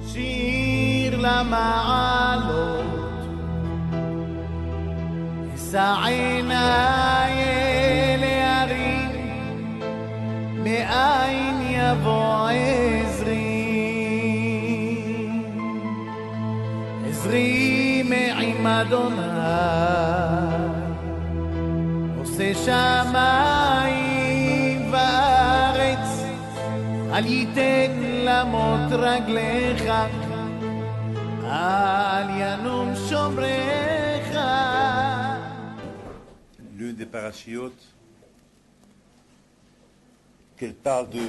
שיר למעלות, אשא עיניי אל ההרים, מאין יבוא עזרי מעם אדוני, עושה שמיים וארץ, אל ייתן למוט רגליך, אל ינום שומרך. L'une des parachiotes, qu'elle parle de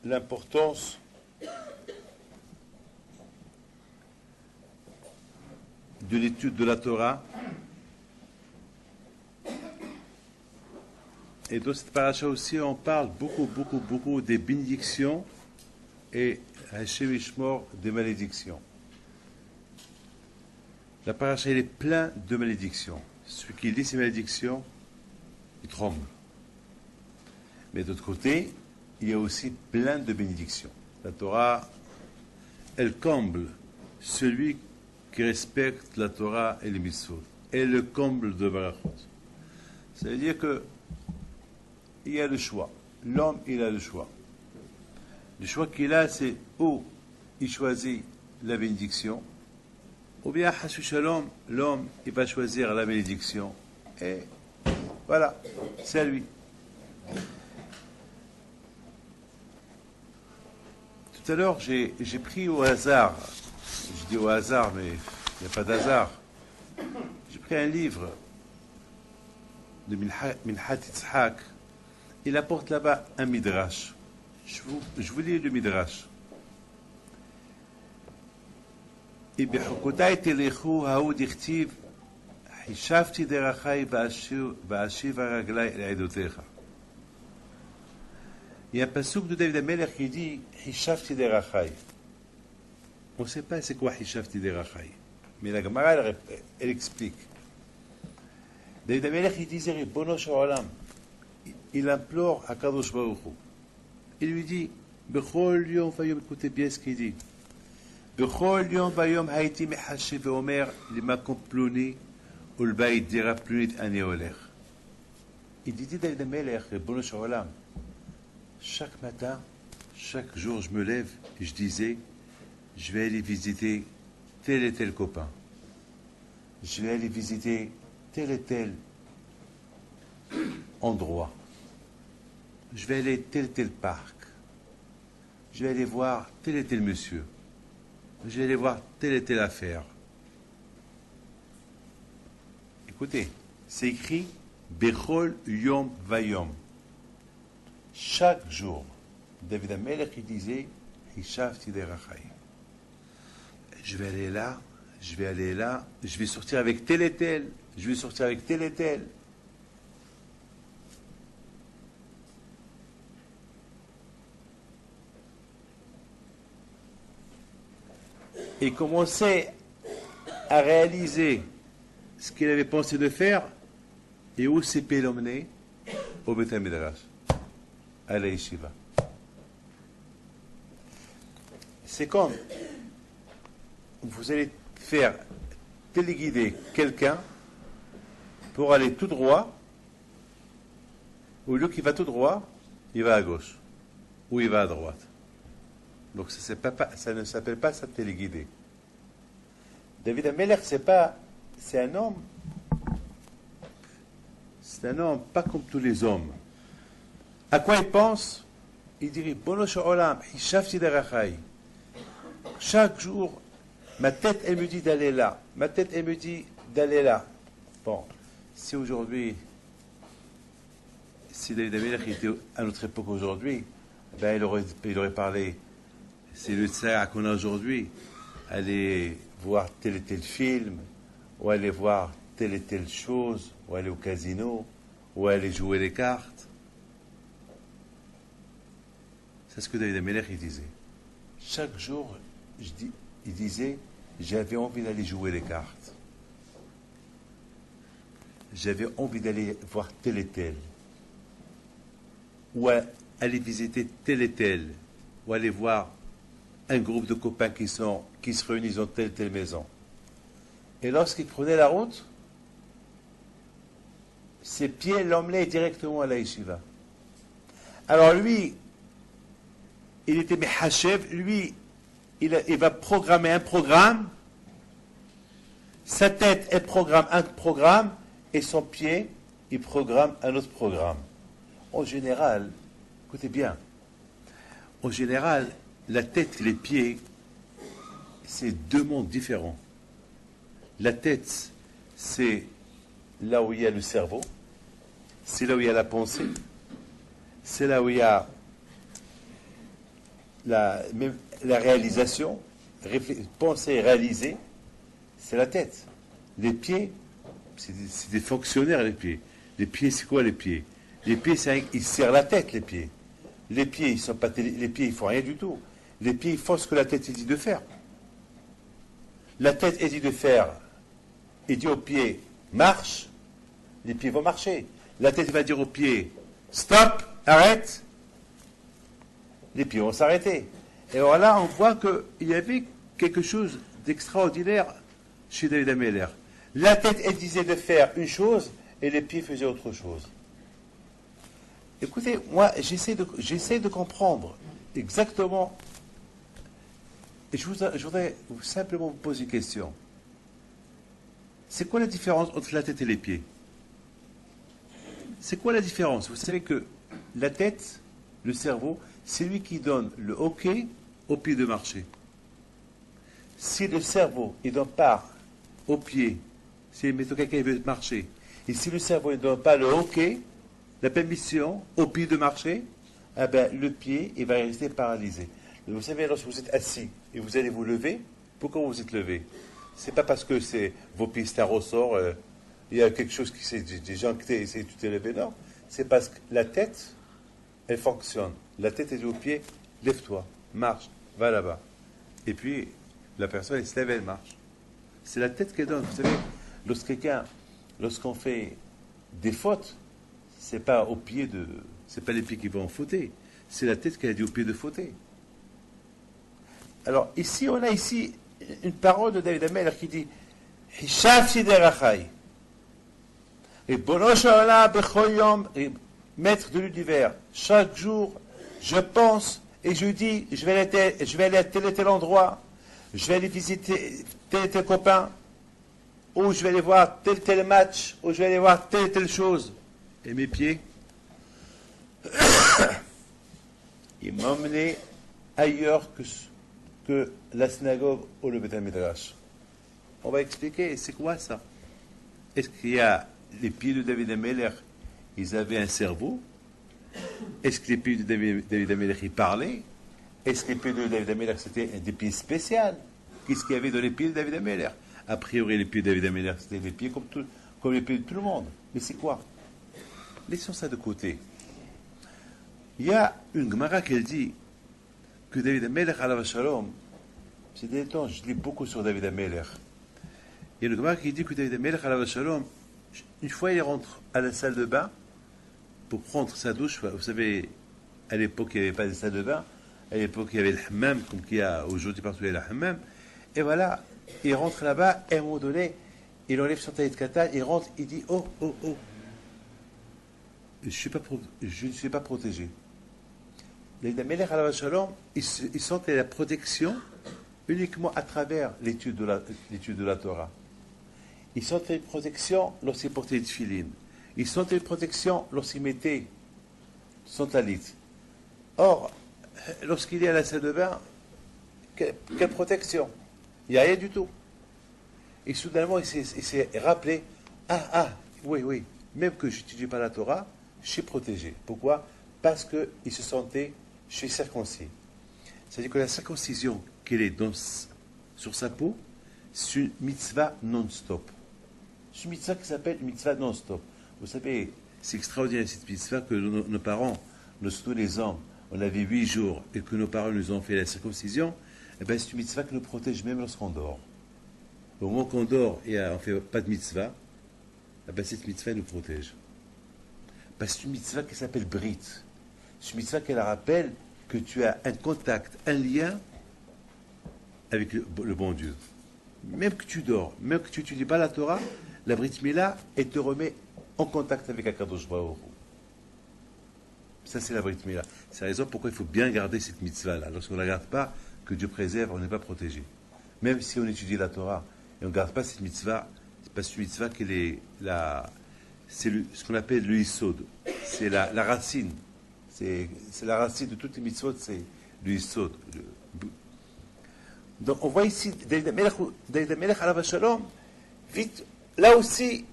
l'importance de l'étude de la Torah. Et dans cette paracha aussi, on parle beaucoup des bénédictions et Hashem Ishmor des malédictions. La paracha, elle est pleine de malédictions. Celui qui lit ces malédictions, il tremble. Mais d'autre côté, il y a aussi plein de bénédictions. La Torah, elle comble celui qui respecte la Torah et les mitzvot. Elle le comble de barachot. Ça veut dire que il y a le choix. L'homme, il a le choix. Le choix qu'il a, c'est ou il choisit la bénédiction, ou bien, Hashu Shalom, l'homme, il va choisir la bénédiction. Et voilà, c'est à lui. Tout à l'heure, j'ai pris au hasard, je dis au hasard, mais il n'y a pas d'hasard. J'ai pris un livre de Minhat Yitzhak. Il apporte là-bas un midrash. Je vous lis le midrash. Et בחוקותיי תלכו, ההוא דכתיב, חישבתי דרכי ואשיבה רגלי אל עדותיך. Il y a un pasuk de David HaMelech qui dit Hishafti derachai. On ne sait pas c'est quoi Hishafti derachai. Mais la Gemara, elle explique. David HaMelech, il disait Ribono shel olam. Il implore à Kadosh Baruch Hu. Il lui dit Bechol yom vayom, écoutez bien ce qu'il dit. Bechol yom vayom haïti mechashi veomer limakom pluni ulbayit dira plunit ani olech. Il dit David HaMelech, Ribono shel olam. Chaque matin, chaque jour, je me lève et je disais, je vais aller visiter tel et tel copain. Je vais aller visiter tel et tel endroit. Je vais aller tel et tel parc. Je vais aller voir tel et tel monsieur. Je vais aller voir telle et telle affaire. Écoutez, c'est écrit Bechol Yom Vayom. Chaque jour, David HaMelech il disait Hishafti derachai. Je vais aller là, je vais aller là, je vais sortir avec tel et tel, je vais sortir avec tel et tel. Et commençait à réaliser ce qu'il avait pensé de faire et où s'est l'emmener au Beth HaMidrash. À la yeshiva. C'est comme vous allez faire téléguider quelqu'un pour aller tout droit, au lieu qu'il va tout droit, il va à gauche, ou il va à droite. Donc ça ne s'appelle pas ça téléguider. David HaMelech, c'est un homme pas comme tous les hommes. À quoi il pense? Il dirait Bono shel olam, hishafti derachai. Chaque jour, ma tête, elle me dit d'aller là. Ma tête, elle me dit d'aller là. Bon, si aujourd'hui, si David HaMelech était à notre époque aujourd'hui, ben il aurait parlé, c'est le tsar qu'on a aujourd'hui, aller voir tel et tel film, ou aller voir telle et telle chose, ou aller au casino, ou aller jouer les cartes. C'est ce que David HaMelech il disait. Chaque jour, il disait, j'avais envie d'aller jouer les cartes. J'avais envie d'aller voir tel et tel. Ou aller visiter tel et tel. Ou aller voir un groupe de copains qui se réunissent dans telle maison. Et lorsqu'il prenait la route, ses pieds l'emmènent directement à la yeshiva. Alors lui, il était Mehachev, lui, il va programmer un programme, sa tête, elle programme un programme, et son pied, il programme un autre programme. En général, écoutez bien, en général, la tête et les pieds, c'est deux mondes différents. La tête, c'est là où il y a le cerveau, c'est là où il y a la pensée, c'est là où il y a la réalisation, penser et réaliser, c'est la tête. Les pieds, c'est des fonctionnaires, les pieds. Les pieds, c'est quoi les pieds? Les pieds, ils serrent la tête, les pieds. Les pieds, les pieds, ils font rien du tout. Les pieds, ils font ce que la tête dit de faire. La tête dit de faire, il dit aux pieds, marche, les pieds vont marcher. La tête va dire aux pieds, stop, arrête, les pieds vont s'arrêter. Et alors là, on voit qu'il y avait quelque chose d'extraordinaire chez David Ameller. La tête, elle disait de faire une chose, et les pieds faisaient autre chose. Écoutez, moi, j'essaie de comprendre exactement. Et je voudrais simplement vous poser une question. C'est quoi la différence entre la tête et les pieds? C'est quoi la différence? Vous savez que la tête, le cerveau, c'est lui qui donne le OK au pied de marcher. Si le cerveau, il ne donne pas au pied, si mettons quelqu'un veut marcher, et si le cerveau ne donne pas le OK, la permission au pied de marcher, eh ben, le pied, il va rester paralysé. Vous savez, lorsque vous êtes assis et vous allez vous lever, pourquoi vous êtes levé? C'est pas parce que vos pieds c'est un ressort, il y a quelque chose qui c'est des gens qui essaient de t'élever, non. C'est parce que la tête, elle fonctionne. La tête est dit au pied, lève-toi, marche, va là-bas. Et puis, la personne, elle se lève, elle marche. C'est la tête qu'elle donne. Vous savez, lorsqu'on fait des fautes, c'est pas les pieds qui vont fauter, c'est la tête qui a dit au pied de fauter. Alors ici, on a une parole de David Ameller qui dit Hishavti derachai. Et Bono Shalala bechol yom, maître de l'univers, chaque jour, je pense et je dis, je vais aller à tel et tel endroit, je vais aller visiter tel et tel copain, ou je vais aller voir tel match, ou je vais aller voir telle et telle chose. Et mes pieds, ils m'ont emmené ailleurs que la synagogue ou le Beth Midrash. On va expliquer, c'est quoi ça? Est-ce qu'il y a les pieds de David Ameller, ils avaient un cerveau? Est-ce que les pieds de David Ameller, ils parlaient? Est-ce que les pieds de David Ameller, c'était des pieds spéciaux? Qu'est-ce qu'il y avait dans les pieds de David Ameller? A priori, les pieds de David Ameller, c'était des pieds comme les pieds de tout le monde. Mais c'est quoi? Laissons ça de côté. Il y a une Gemara qui dit que David Ameller, alav shalom, ces derniers temps, je lis beaucoup sur David Ameller. Il y a une Gemara qui dit que David Ameller, alav shalom, une fois il rentre à la salle de bain pour prendre sa douche. Vous savez, à l'époque, il n'y avait pas de salle de bain. À l'époque, il y avait le hammam, comme qu'il y a aujourd'hui partout, il y a le hammam. Et voilà, il rentre là-bas, et à un moment donné, il enlève son talit katan, il rentre, il dit oh, oh, oh. Je ne suis pas protégé. Les Dameller alav shalom, ils sentent la protection uniquement à travers l'étude de la Torah. Ils sentent une protection lorsqu'ils portaient les tefilin. Ils sentent une protection lorsqu'ils mettaient son talit. Or, lorsqu'il est à la salle de bain, quelle protection? Il n'y a rien du tout. Et soudainement, il s'est rappelé, oui, même que je n'étudie pas la Torah, je suis protégé. Pourquoi? Parce qu'il se sentait, je suis circoncis. C'est-à-dire que la circoncision qu'elle est sur sa peau, c'est une mitzvah non-stop. C'est une mitzvah qui s'appelle une mitzvah non-stop. Vous savez, c'est extraordinaire cette mitzvah que nos parents, surtout les hommes, on avait 8 jours et que nos parents nous ont fait la circoncision. Eh bien, c'est une mitzvah qui nous protège même lorsqu'on dort. Au moment qu'on dort et on ne fait pas de mitzvah, eh bien, cette mitzvah nous protège. Parce que c'est une mitzvah qui s'appelle Brit. C'est une mitzvah qui la rappelle que tu as un contact, un lien avec le bon Dieu. Même que tu dors, même que tu n'étudies pas la Torah, la Brit Mila, elle te remet en contact avec Akadosh Baruch Hu. Ça, c'est la Brit Mila. C'est la raison pourquoi il faut bien garder cette mitzvah-là. Lorsqu'on ne la garde pas, que Dieu préserve, on n'est pas protégé. Même si on étudie la Torah et on ne garde pas cette mitzvah, c'est pas cette mitzvah qu'elle est ce qu'on appelle le Yisod. C'est la racine. C'est la racine de toutes les mitzvot, c'est le Yisod. Donc on voit ici, David Amelech alav shalom, vite, là aussi,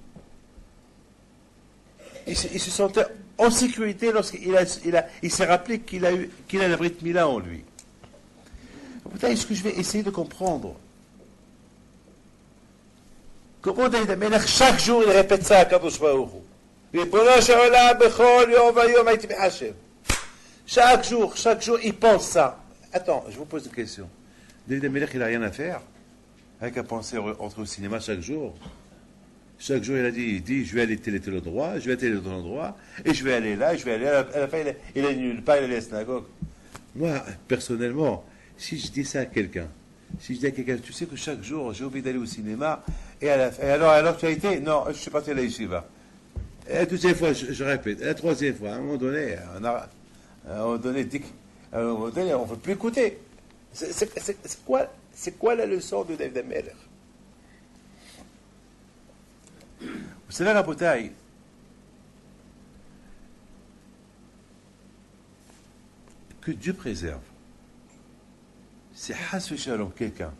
il se sentait en sécurité lorsqu'il il s'est rappelé qu'il a la Brit Mila en lui. Peut-être est-ce que je vais essayer de comprendre comment David Amelech, chaque jour, il répète ça à Kadosh Baruch Hu. Chaque jour, il pense ça. Attends, je vous pose une question. David Amelech, il n'a rien à faire avec à penser entrer au cinéma chaque jour. Chaque jour, il dit, je vais aller tel endroit, je vais aller tel endroit, et je vais aller là, je vais aller là. À la fin, il est nulle part, il est à la synagogue. Moi, personnellement, si je dis ça à quelqu'un, si je dis à quelqu'un, tu sais que chaque jour, j'ai oublié d'aller au cinéma, et alors tu as été? Non, je suis parti à la yeshiva. Et la deuxième fois, je répète, et la troisième fois, à un moment donné, on ne veut plus écouter. C'est quoi la leçon de David Amelech? Vous savez, Rabotai, que Dieu préserve, c'est Has Shalom, quelqu'un.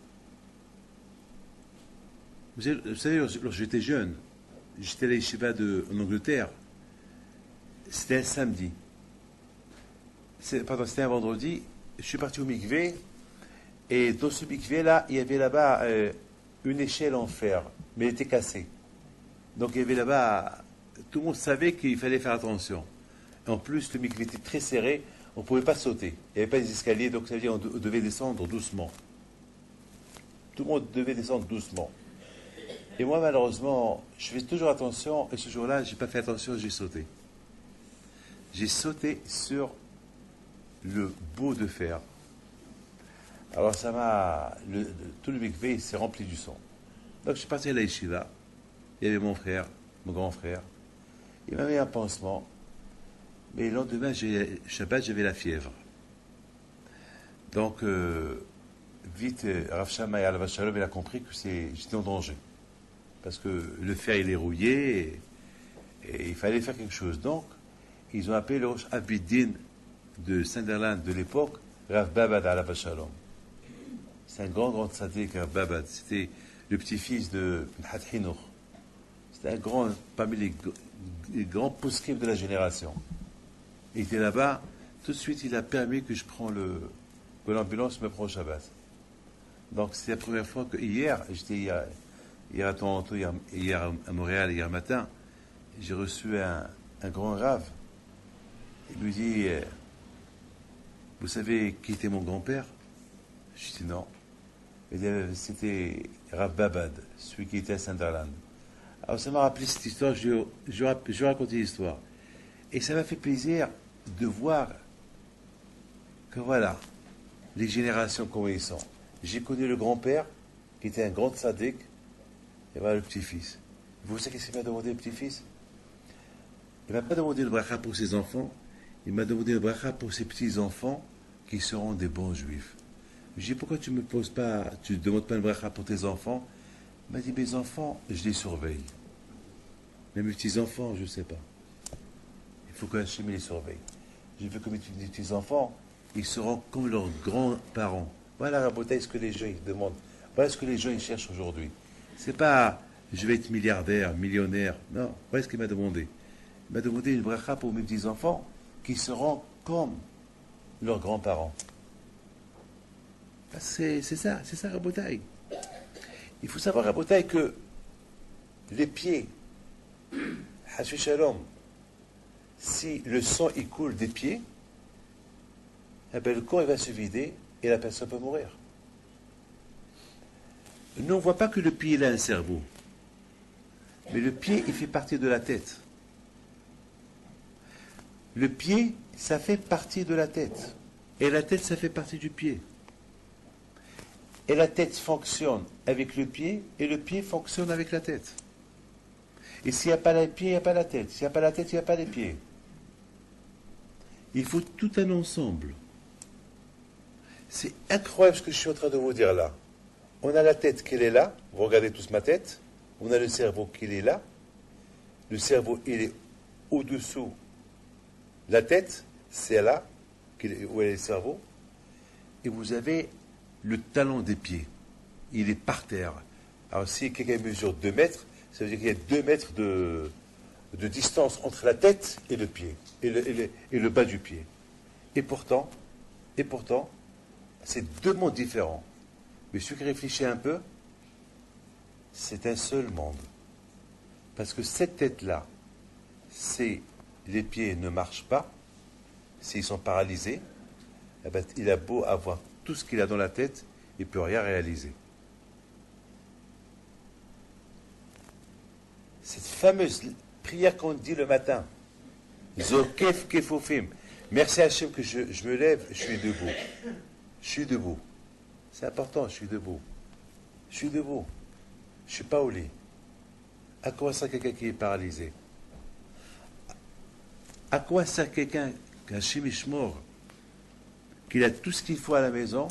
Vous savez, lorsque j'étais jeune, j'étais à la yeshiva en Angleterre, c'était un samedi. C'était un vendredi, je suis parti au mikvé, et dans ce mikvé-là, il y avait là-bas une échelle en fer, mais elle était cassée. Donc il y avait là-bas, tout le monde savait qu'il fallait faire attention. En plus, le mikvé était très serré, on ne pouvait pas sauter. Il n'y avait pas d'escalier, donc ça veut dire qu'on devait descendre doucement. Tout le monde devait descendre doucement. Et moi, malheureusement, je fais toujours attention, et ce jour-là, je n'ai pas fait attention, j'ai sauté. J'ai sauté sur le beau de fer. Alors tout le mikvé s'est rempli du sang. Donc je suis parti à la yeshiva. Il y avait mon grand frère. Il m'a mis un pansement. Mais le lendemain, Shabbat, j'avais la fièvre. Donc, vite, Rav Shammai alav shalom, il a compris que j'étais en danger. Parce que le fer, il est rouillé et il fallait faire quelque chose. Donc, ils ont appelé le Rosh Abidin de Sunderland de l'époque, Rav Babad alav shalom. C'est un grand tzaddik, Rav Babad. C'était le petit-fils de Mhat Hinoch. C'était un grand, parmi les grands poskim de la génération. Il était là-bas, tout de suite il a permis que que l'ambulance me prenne au Shabbat. Donc c'est la première fois que j'étais hier à Toronto, hier à Montréal, hier matin, j'ai reçu un grand rave. Il me dit, vous savez qui était mon grand-père? Je dis non. Il dit, c'était Rav Babad, celui qui était à Sunderland. Alors ça m'a rappelé cette histoire, je vais raconter l'histoire. Et ça m'a fait plaisir de voir que voilà, les générations comment ils sont. J'ai connu le grand-père, qui était un grand tzaddik, et voilà le petit-fils. Vous savez qu'est-ce qu'il m'a demandé le petit-fils? Il ne m'a pas demandé le bracha pour ses enfants, il m'a demandé le bracha pour ses petits-enfants qui seront des bons juifs. Je dis, pourquoi tu ne demandes pas le bracha pour tes enfants? Il m'a dit, mes enfants, je les surveille. Mais mes petits-enfants, je ne sais pas. Il faut qu'Hachem les surveille. Je veux que mes petits-enfants, ils seront comme leurs grands-parents. Voilà, Rabotai, ce que les gens ils demandent. Voilà ce que les gens ils cherchent aujourd'hui. C'est pas, je vais être milliardaire, millionnaire. Non, voilà ce qu'il m'a demandé. Il m'a demandé une bracha pour mes petits-enfants qui seront comme leurs grands-parents. C'est ça, Rabotai. Il faut savoir, Rabotai, que les pieds, Hashu Shalom, si le sang il coule des pieds, eh bien, le corps il va se vider et la personne peut mourir. Nous, on ne voit pas que le pied il a un cerveau. Mais le pied, il fait partie de la tête. Le pied, ça fait partie de la tête. Et la tête, ça fait partie du pied. Et la tête fonctionne avec le pied, et le pied fonctionne avec la tête. Et s'il n'y a pas les pieds, il n'y a pas la tête. S'il n'y a pas la tête, il n'y a pas les pieds. Il faut tout un ensemble. C'est incroyable ce que je suis en train de vous dire là. On a la tête qui est là, vous regardez tous ma tête. On a le cerveau qui est là. Le cerveau, il est au-dessous. La tête, c'est là, où est le cerveau. Et vous avez le talon des pieds. Il est par terre. Alors si quelqu'un mesure 2 mètres, ça veut dire qu'il y a 2 mètres de distance entre la tête et le pied, et le bas du pied. Et pourtant, c'est 2 mondes différents. Mais celui qui réfléchit un peu, c'est un seul monde. Parce que cette tête-là, si les pieds ne marchent pas, s'ils sont paralysés, eh ben, il a beau avoir tout ce qu'il a dans la tête, il ne peut rien réaliser. Cette fameuse prière qu'on dit le matin, Zokef Kefofim, merci Hachem que je me lève, je suis debout. Je suis debout. C'est important, je suis debout. Je suis debout. Je ne suis pas au lit. À quoi sert quelqu'un qui est paralysé? À quoi sert quelqu'un qu'un chimishmor, qu'il a tout ce qu'il faut à la maison,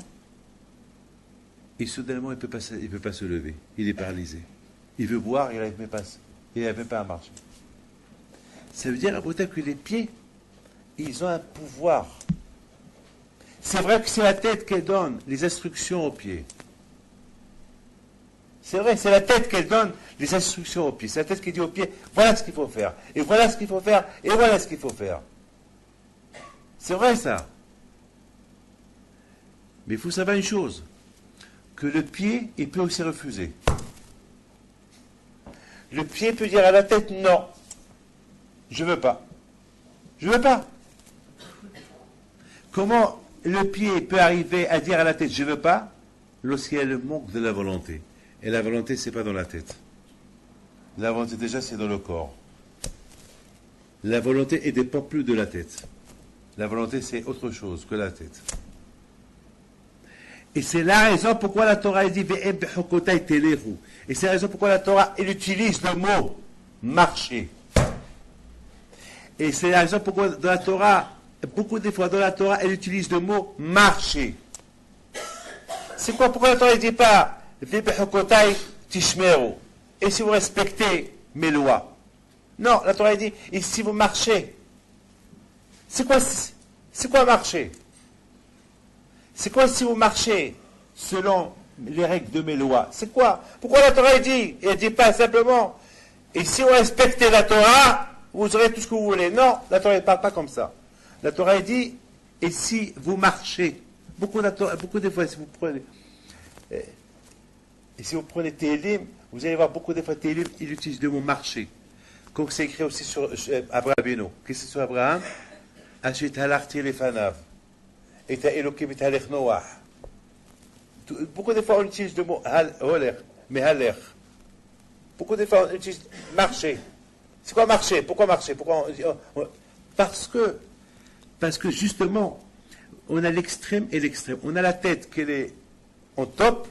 et soudainement il ne peut pas se lever. Il est paralysé. Il veut boire, il n'arrive même pas à marcher. Ça veut dire à côté que les pieds, ils ont un pouvoir. C'est vrai que c'est la tête qui donne les instructions aux pieds. C'est vrai, c'est la tête qui donne les instructions aux pieds. C'est la tête qui dit aux pieds, voilà ce qu'il faut faire, et voilà ce qu'il faut faire, et voilà ce qu'il faut faire. C'est vrai ça. Mais il faut savoir une chose, que le pied, il peut aussi refuser. Le pied peut dire à la tête, non, je ne veux pas. Je ne veux pas. Comment le pied peut arriver à dire à la tête, je ne veux pas, lorsqu'il y a le manque de la volonté. Et la volonté, ce n'est pas dans la tête. La volonté, déjà, c'est dans le corps. La volonté ne dépend plus de la tête. La volonté, c'est autre chose que la tête. Et c'est la raison pourquoi la Torah dit et c'est la raison pourquoi la Torah elle utilise le mot marcher. Et c'est la raison pourquoi dans la Torah, beaucoup de fois dans la Torah, elle utilise le mot marcher. C'est quoi? Pourquoi la Torah ne dit pas et si vous respectez mes lois? Non, la Torah dit et si vous marchez. C'est quoi marcher? C'est quoi si vous marchez selon les règles de mes lois? C'est quoi? Pourquoi la Torah dit? Et elle ne dit pas simplement, et si vous respectez la Torah, vous aurez tout ce que vous voulez. Non, la Torah ne parle pas comme ça. La Torah dit, et si vous marchez, beaucoup de fois, si vous prenez, et si vous prenez Télim, vous allez voir beaucoup de fois Télim, il utilise le mot marcher. Comme c'est écrit aussi sur Abraham Beno. Qu'est-ce que c'est sur Abraham? Achit halarti lefanav. Et Elokim et halech Noach. Beaucoup de fois on utilise le mot holer, mais haler. Beaucoup de fois on utilise marcher. C'est quoi marcher? Pourquoi marcher? Parce que justement, on a l'extrême et l'extrême. On a la tête qui est en top,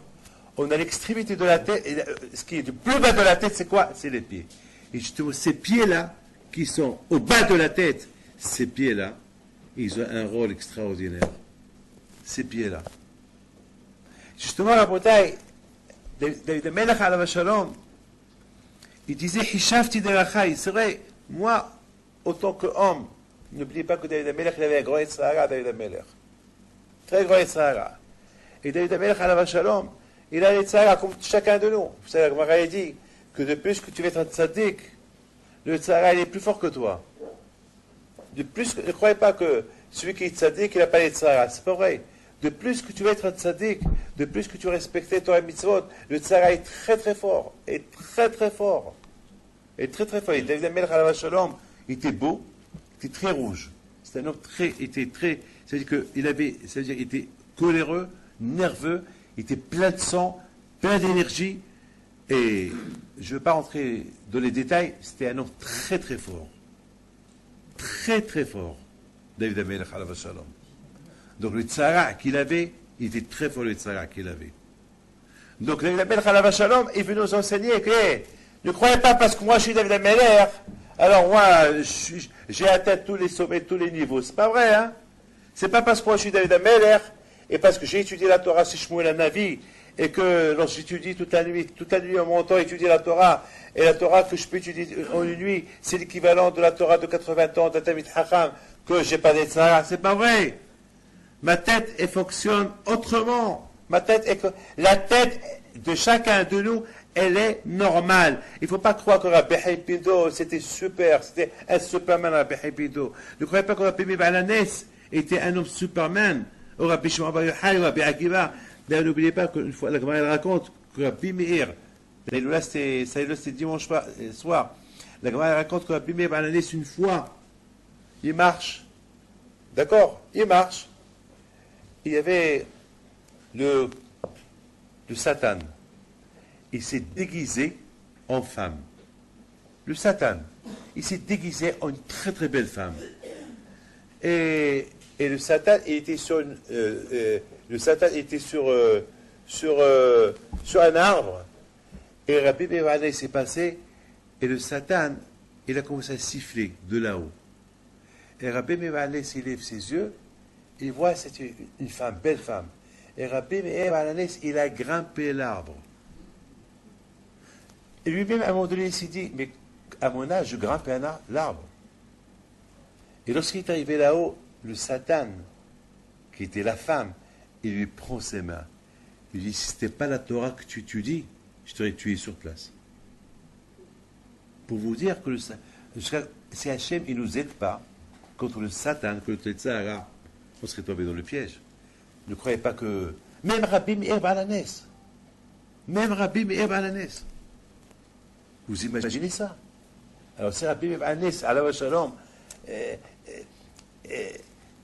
on a l'extrémité de la tête, et ce qui est du plus bas de la tête, c'est quoi? C'est les pieds. Et justement, ces pieds-là, qui sont au bas de la tête, ces pieds-là, ils ont un rôle extraordinaire. Ces pieds-là. Justement, la bataille, David Melech alav shalom, il disait, Hishavti derachai. C'est vrai, moi, autant qu'homme, n'oubliez pas que David Melech, il avait un grand Yitzhara, David Melech. Très grand Yitzhara. Et David Melech alav shalom, il a Yitzhara comme chacun de nous. Vous savez, la Gemara dit que de plus que tu vas être un tzaddik, le Yitzhara, il est plus fort que toi. De plus, ne croyez pas que celui qui est tzaddik, il n'a pas les tzara. C'est pas vrai. De plus que tu vas être un tzaddik, de plus que tu respectes Torah mitzvot, le tzara est très très fort. Et très très fort. Et très très fort. Et David Melech alav shalom, il était beau, il était très rouge. C'était un homme très, il était coléreux, nerveux, il était plein de sang, plein d'énergie. Et je ne veux pas rentrer dans les détails, c'était un homme très très fort. Très très fort, David Melech alav shalom. Donc le tzara qu'il avait, il était très fort le tzara qu'il avait. Donc David Amelech Alav Shalom, il veut nous enseigner que ne croyez pas parce que moi je suis David Amelech, alors moi j'ai atteint tous les sommets, tous les niveaux. C'est pas vrai, hein? C'est pas parce que moi je suis David Amelech et parce que j'ai étudié la Torah chez Shmuel Hanavi et que lorsque j'étudie toute la nuit en montant étudier la Torah, et la Torah que je peux étudier en une nuit, c'est l'équivalent de la Torah de 80 ans d'un Talmid Chacham, que j'ai pas d'être ça, c'est pas vrai. Ma tête, elle fonctionne autrement. La tête de chacun de nous, elle est normale. Il ne faut pas croire que Rabbi Pido, c'était super, c'était un Superman, Rabbi Pido. Ne croyez pas que Rabbi Balanes était un homme Superman, ou Rabbi Shimon Bar Yochai, ou Rabbi Akiva. D'ailleurs, n'oubliez pas qu'une fois, la Gemara raconte que Rabbi Meir, ça c'était dimanche soir, la Gemara raconte que Rabbi Meir Balanes, une fois, il marche. D'accord? Il marche. Il y avait le Satan. Il s'est déguisé en femme. Le Satan. Il s'est déguisé en une très très belle femme. Et le Satan, il était sur sur un arbre. Et Rabbi Meir s'est passé. Et le Satan, il a commencé à siffler de là-haut. Et Rabbi Meir il lève ses yeux. Il voit, c'est une femme, belle femme. Et Rabbi Meir il a grimpé l'arbre. Et lui-même, à un moment donné, il s'est dit, mais à mon âge, je grimpe l'arbre. Et lorsqu'il est arrivé là-haut, le Satan, qui était la femme, il lui prend ses mains. Il dit, si ce n'était pas la Torah que tu étudies, je t'aurais tué sur place. Pour vous dire que si Hachem, il ne nous aide pas contre le Satan, contre le Tzahara, on serait tombé dans le piège. Ne croyez pas que... Même Rabbi Meir Balanes. Vous imaginez ça? Alors c'est Rabbi Meir Balanes, Alav Shalom,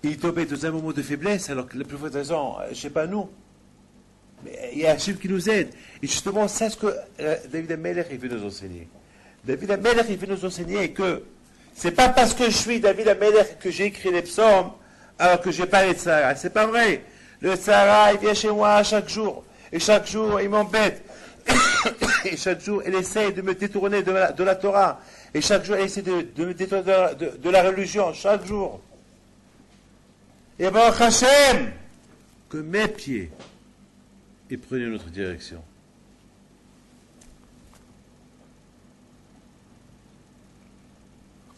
il est tombé dans un moment de faiblesse, alors que la plus forte raison, je ne sais pas nous, mais il y a Hachem qui nous aide. Et justement, c'est ce que David Amelech veut nous enseigner. David Amelech veut nous enseigner que c'est pas parce que je suis David Amelech que j'ai écrit les psaumes, alors que je n'ai pas les Tzahara. C'est pas vrai. Le Tzahara, il vient chez moi chaque jour. Et chaque jour, il m'embête. Et chaque jour, il essaie de me détourner de la Torah. Et chaque jour, il essaie de me détourner de la religion. Chaque jour. Et Baruch Hashem, que mes pieds aient pris notre direction.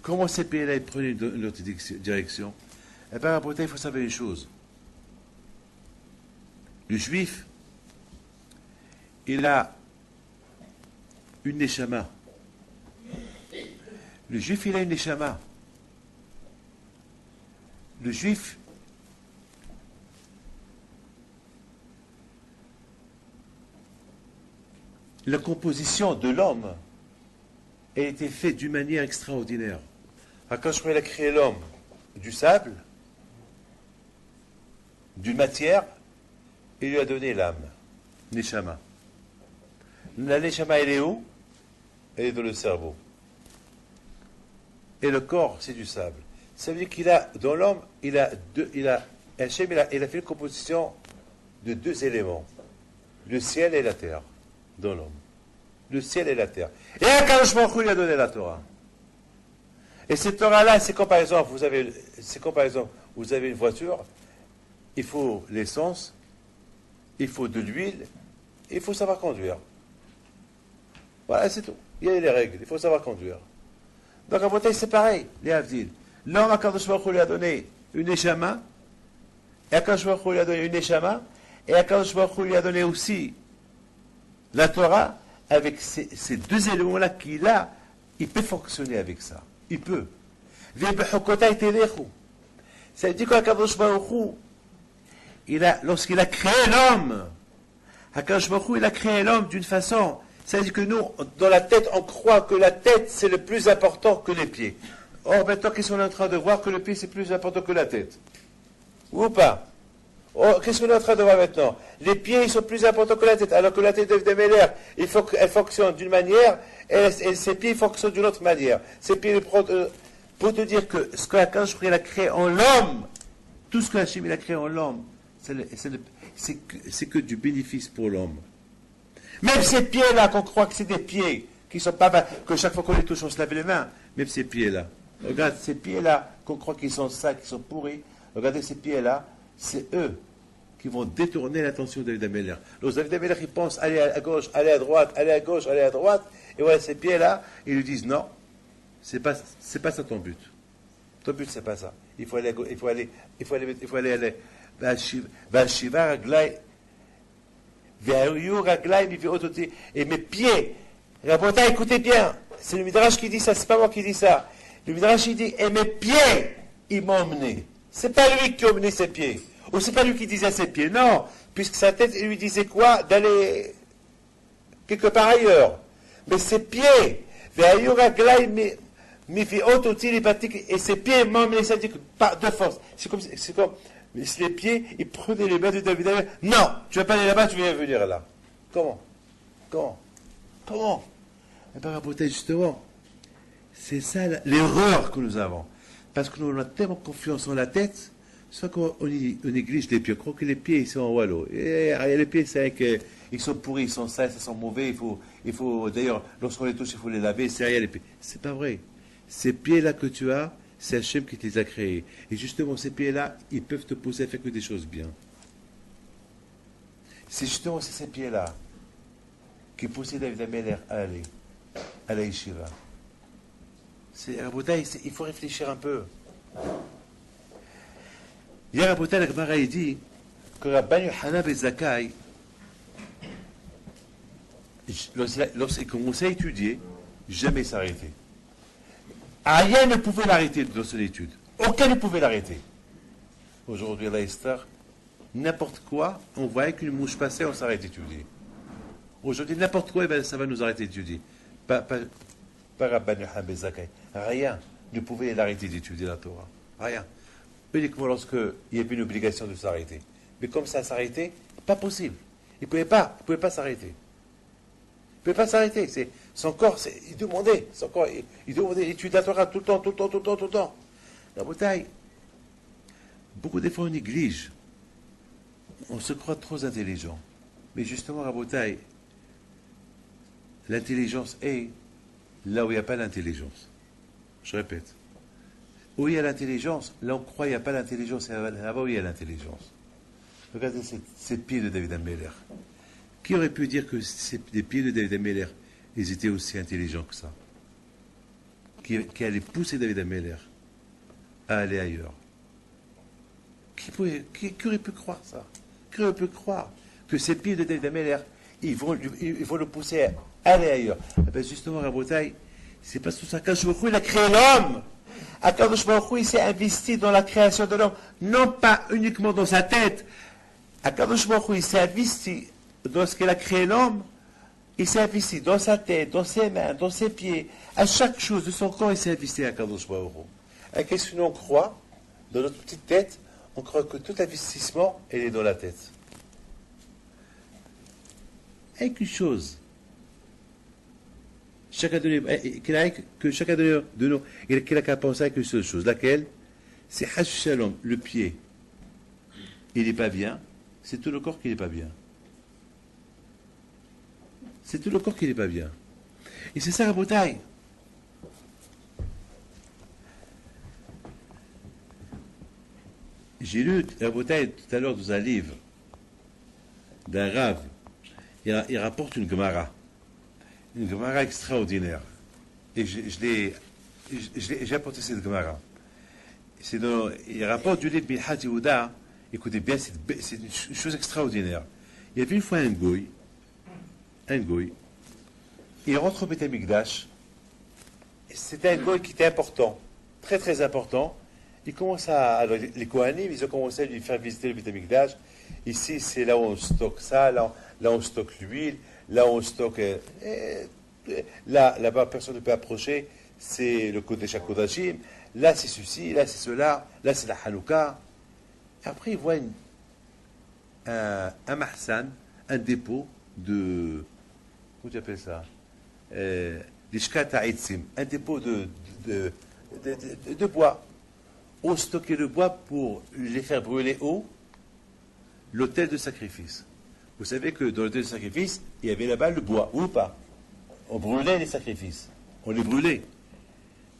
Comment ces pieds-là prenaient notre direction? Eh bien, il faut savoir une chose. Le juif, il a une neshama. Le juif, il a une neshama. Le juif, la composition de l'homme a été faite d'une manière extraordinaire. Quand je a créé l'homme du sable, d'une matière, il lui a donné l'âme, Neshama. La Neshama, elle est où? Elle est dans le cerveau. Et le corps, c'est du sable. Ça veut dire qu'il a, dans l'homme, Hachem, il a fait une composition de deux éléments. Le ciel et la terre, dans l'homme. Le ciel et la terre. Et Akadosh Baruch Hu lui a donné la Torah. Et cette Torah-là, c'est comme par exemple, vous avez une voiture, il faut l'essence, il faut de l'huile, il faut savoir conduire. Voilà, c'est tout. Il y a les règles, il faut savoir conduire. Donc en bouteille, c'est pareil, les Havdil. L'homme, Akadosh Baruch Hu lui a donné une Neshama, et Akadosh Baruch Hu lui a donné une Neshama, et Akadosh Baruch Hu lui a donné aussi la Torah, avec ces deux éléments-là qu'il a, il peut fonctionner avec ça. Il peut. Ça veut dire qu'Akadosh Baruch Hu, lorsqu'il a créé l'homme, Akadosh Baruch Hu, il a créé l'homme d'une façon, ça veut dire que nous, dans la tête, on croit que la tête, c'est le plus important que les pieds. Or, maintenant, qu'est-ce qu'on est en train de voir? Que le pied, c'est plus important que la tête. Ou pas? Oh, qu'est-ce qu'on est en train de voir maintenant? Les pieds, ils sont plus importants que la tête, alors que la tête de Meller, il faut qu'elle fonctionne d'une manière, et ses pieds fonctionnent d'une autre manière. Ses pieds, pour te dire que ce que Akadosh Baruch Hu a créé en l'homme, tout ce que Hachem a créé en l'homme, c'est que du bénéfice pour l'homme. Même ces pieds-là, qu'on croit que c'est des pieds, qui sont pas, que chaque fois qu'on les touche, on se lave les mains. Même ces pieds-là. Regarde, ces pieds-là, qu'on croit qu'ils sont sales, qu'ils sont pourris. Regardez ces pieds-là, c'est eux qui vont détourner l'attention de David Ameller. Donc David Ameller, il pense aller à gauche, aller à droite, aller à gauche, aller à droite. Et voilà, ces pieds-là, ils lui disent non, c'est pas ça ton but. Ton but, c'est pas ça. Il faut aller, et mes pieds, Rabotai, écoutez bien, c'est le Midrash qui dit ça, c'est pas moi qui dis ça. Le Midrash il dit, et mes pieds, ils m'ont emmené. C'est pas lui qui a emmené ses pieds. Ou c'est pas lui qui disait ses pieds. Non, puisque sa tête lui disait quoi? D'aller quelque part ailleurs. Mais ses pieds, et ses pieds m'ont emmené, ça dit que par de force. C'est comme les pieds, ils prenaient les mains de David. Non, tu vas pas aller là-bas, tu vas venir là. Comment? Eh bien, justement, c'est ça l'erreur que nous avons. Parce que nous avons tellement confiance en la tête, soit qu'on néglige les pieds. On croit que les pieds, ils sont en wallo. Et les pieds, c'est vrai qu'ils sont pourris, ils sont sales, ils sont mauvais. Il faut d'ailleurs, lorsqu'on les touche, il faut les laver. C'est rien, les pieds. C'est pas vrai. Ces pieds-là que tu as, c'est Hachem qui te les a créés. Et justement, ces pieds-là, ils peuvent te pousser à faire que des choses bien. C'est justement ces pieds-là qui poussaient David Ameller à aller à la yeshiva. Il faut réfléchir un peu. Hier, Rabotai, la Gemara dit que Rabban Yochanan ben Zakkai, lorsqu'il commençait à étudier, jamais s'arrêtait. Rien ne pouvait l'arrêter dans son étude. Aucun ne pouvait l'arrêter. Aujourd'hui, à la Esther, n'importe quoi, on voyait qu'une mouche passait, on s'arrête d'étudier. Aujourd'hui, n'importe quoi, ça va nous arrêter d'étudier. Pas Rabban Yochanan ben Zakkai. Rien ne pouvait l'arrêter d'étudier la Torah. Rien. Uniquement lorsqu'il y avait une obligation de s'arrêter. Mais comme ça s'arrêtait, pas possible. Il ne pouvait pas s'arrêter. Il ne pouvait pas s'arrêter. Son corps, il demandait. Il demandait l'étude de la Torah tout le temps. La bouteille, beaucoup de fois on néglige. On se croit trop intelligent. Mais justement, la bouteille, l'intelligence est là où il n'y a pas l'intelligence. Je répète. Où il y a l'intelligence, là on croit qu'il n'y a pas l'intelligence, c'est là-bas où il y a l'intelligence. Regardez ces pieds de David Ameller. Qui aurait pu dire que les pieds de David Ameller, ils étaient aussi intelligents que ça? Qui allait pousser David Ameller à aller ailleurs? Qui aurait pu croire ça? Qui aurait pu croire que ces pieds de David Ameller, ils vont le pousser à aller ailleurs? Eh bien justement, Rabotai, c'est parce que qu'Akadosh Baruch Hu, il a créé l'homme. Akadosh Baruch Hu, il s'est investi dans la création de l'homme, non pas uniquement dans sa tête. Akadosh Baruch Hu, il s'est investi dans ce qu'il a créé l'homme, il s'est investi dans sa tête, dans ses mains, dans ses pieds, à chaque chose de son corps, il s'est investi à Akadosh Baruch Hu. Et qu'est-ce que nous on croit? Dans notre petite tête, on croit que tout investissement, il est dans la tête. Avec une chose, chacun de nous, il n'a qu'à penser à une seule chose. Laquelle? C'est Hash Shalom, le pied. Il n'est pas bien, c'est tout le corps qui n'est pas bien. C'est tout le corps qui n'est pas bien. Et c'est ça la bouteille. J'ai lu la bouteille tout à l'heure dans un livre d'un Rav. Il rapporte une Gemara. Une Gemara extraordinaire. Et j'ai apporté cette Gemara. Il rapporte du livre Minhat Yehuda. Écoutez bien, c'est une chose extraordinaire. Il y avait une fois un goy. Il rentre au Beth Amikdash. C'était un goy qui était important. Très très important. Il commence les Kohanim, ils ont commencé à lui faire visiter le Beth Amikdash. Ici, c'est là où on stocke ça, là où on stocke l'huile, là où on stocke... Là-bas, personne ne peut approcher, c'est le Kodesh HaKodashim, là c'est ceci, là c'est cela, là c'est la Hanouka. Et après, il voit un mahsan, un dépôt de... Comment tu appelles ça? L'ishkat ha'etzim, un dépôt de bois. On stockait le bois pour les faire brûler l'autel de sacrifice. Vous savez que dans le deux sacrifices, il y avait là-bas le bois, ou pas? On brûlait les sacrifices. On les brûlait.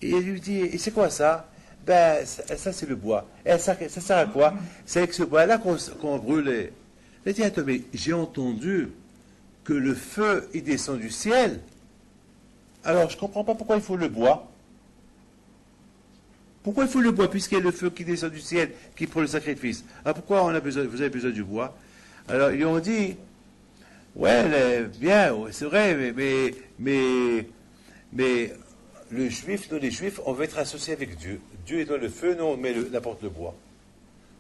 Et il lui dit, et c'est quoi ça? Ben, ça c'est le bois. Et ça sert à quoi? C'est avec ce bois-là qu'on brûlait. Il dit, attends, mais j'ai entendu que le feu, il descend du ciel. Alors, je ne comprends pas pourquoi il faut le bois. Pourquoi il faut le bois, puisqu'il y a le feu qui descend du ciel, qui prend le sacrifice? Alors, pourquoi vous avez besoin du bois? Alors, ils lui ont dit, ouais, bien, ouais, c'est vrai, mais le juif, nous les juifs, on veut être associés avec Dieu. Dieu est dans le feu, nous on met n'importe le bois.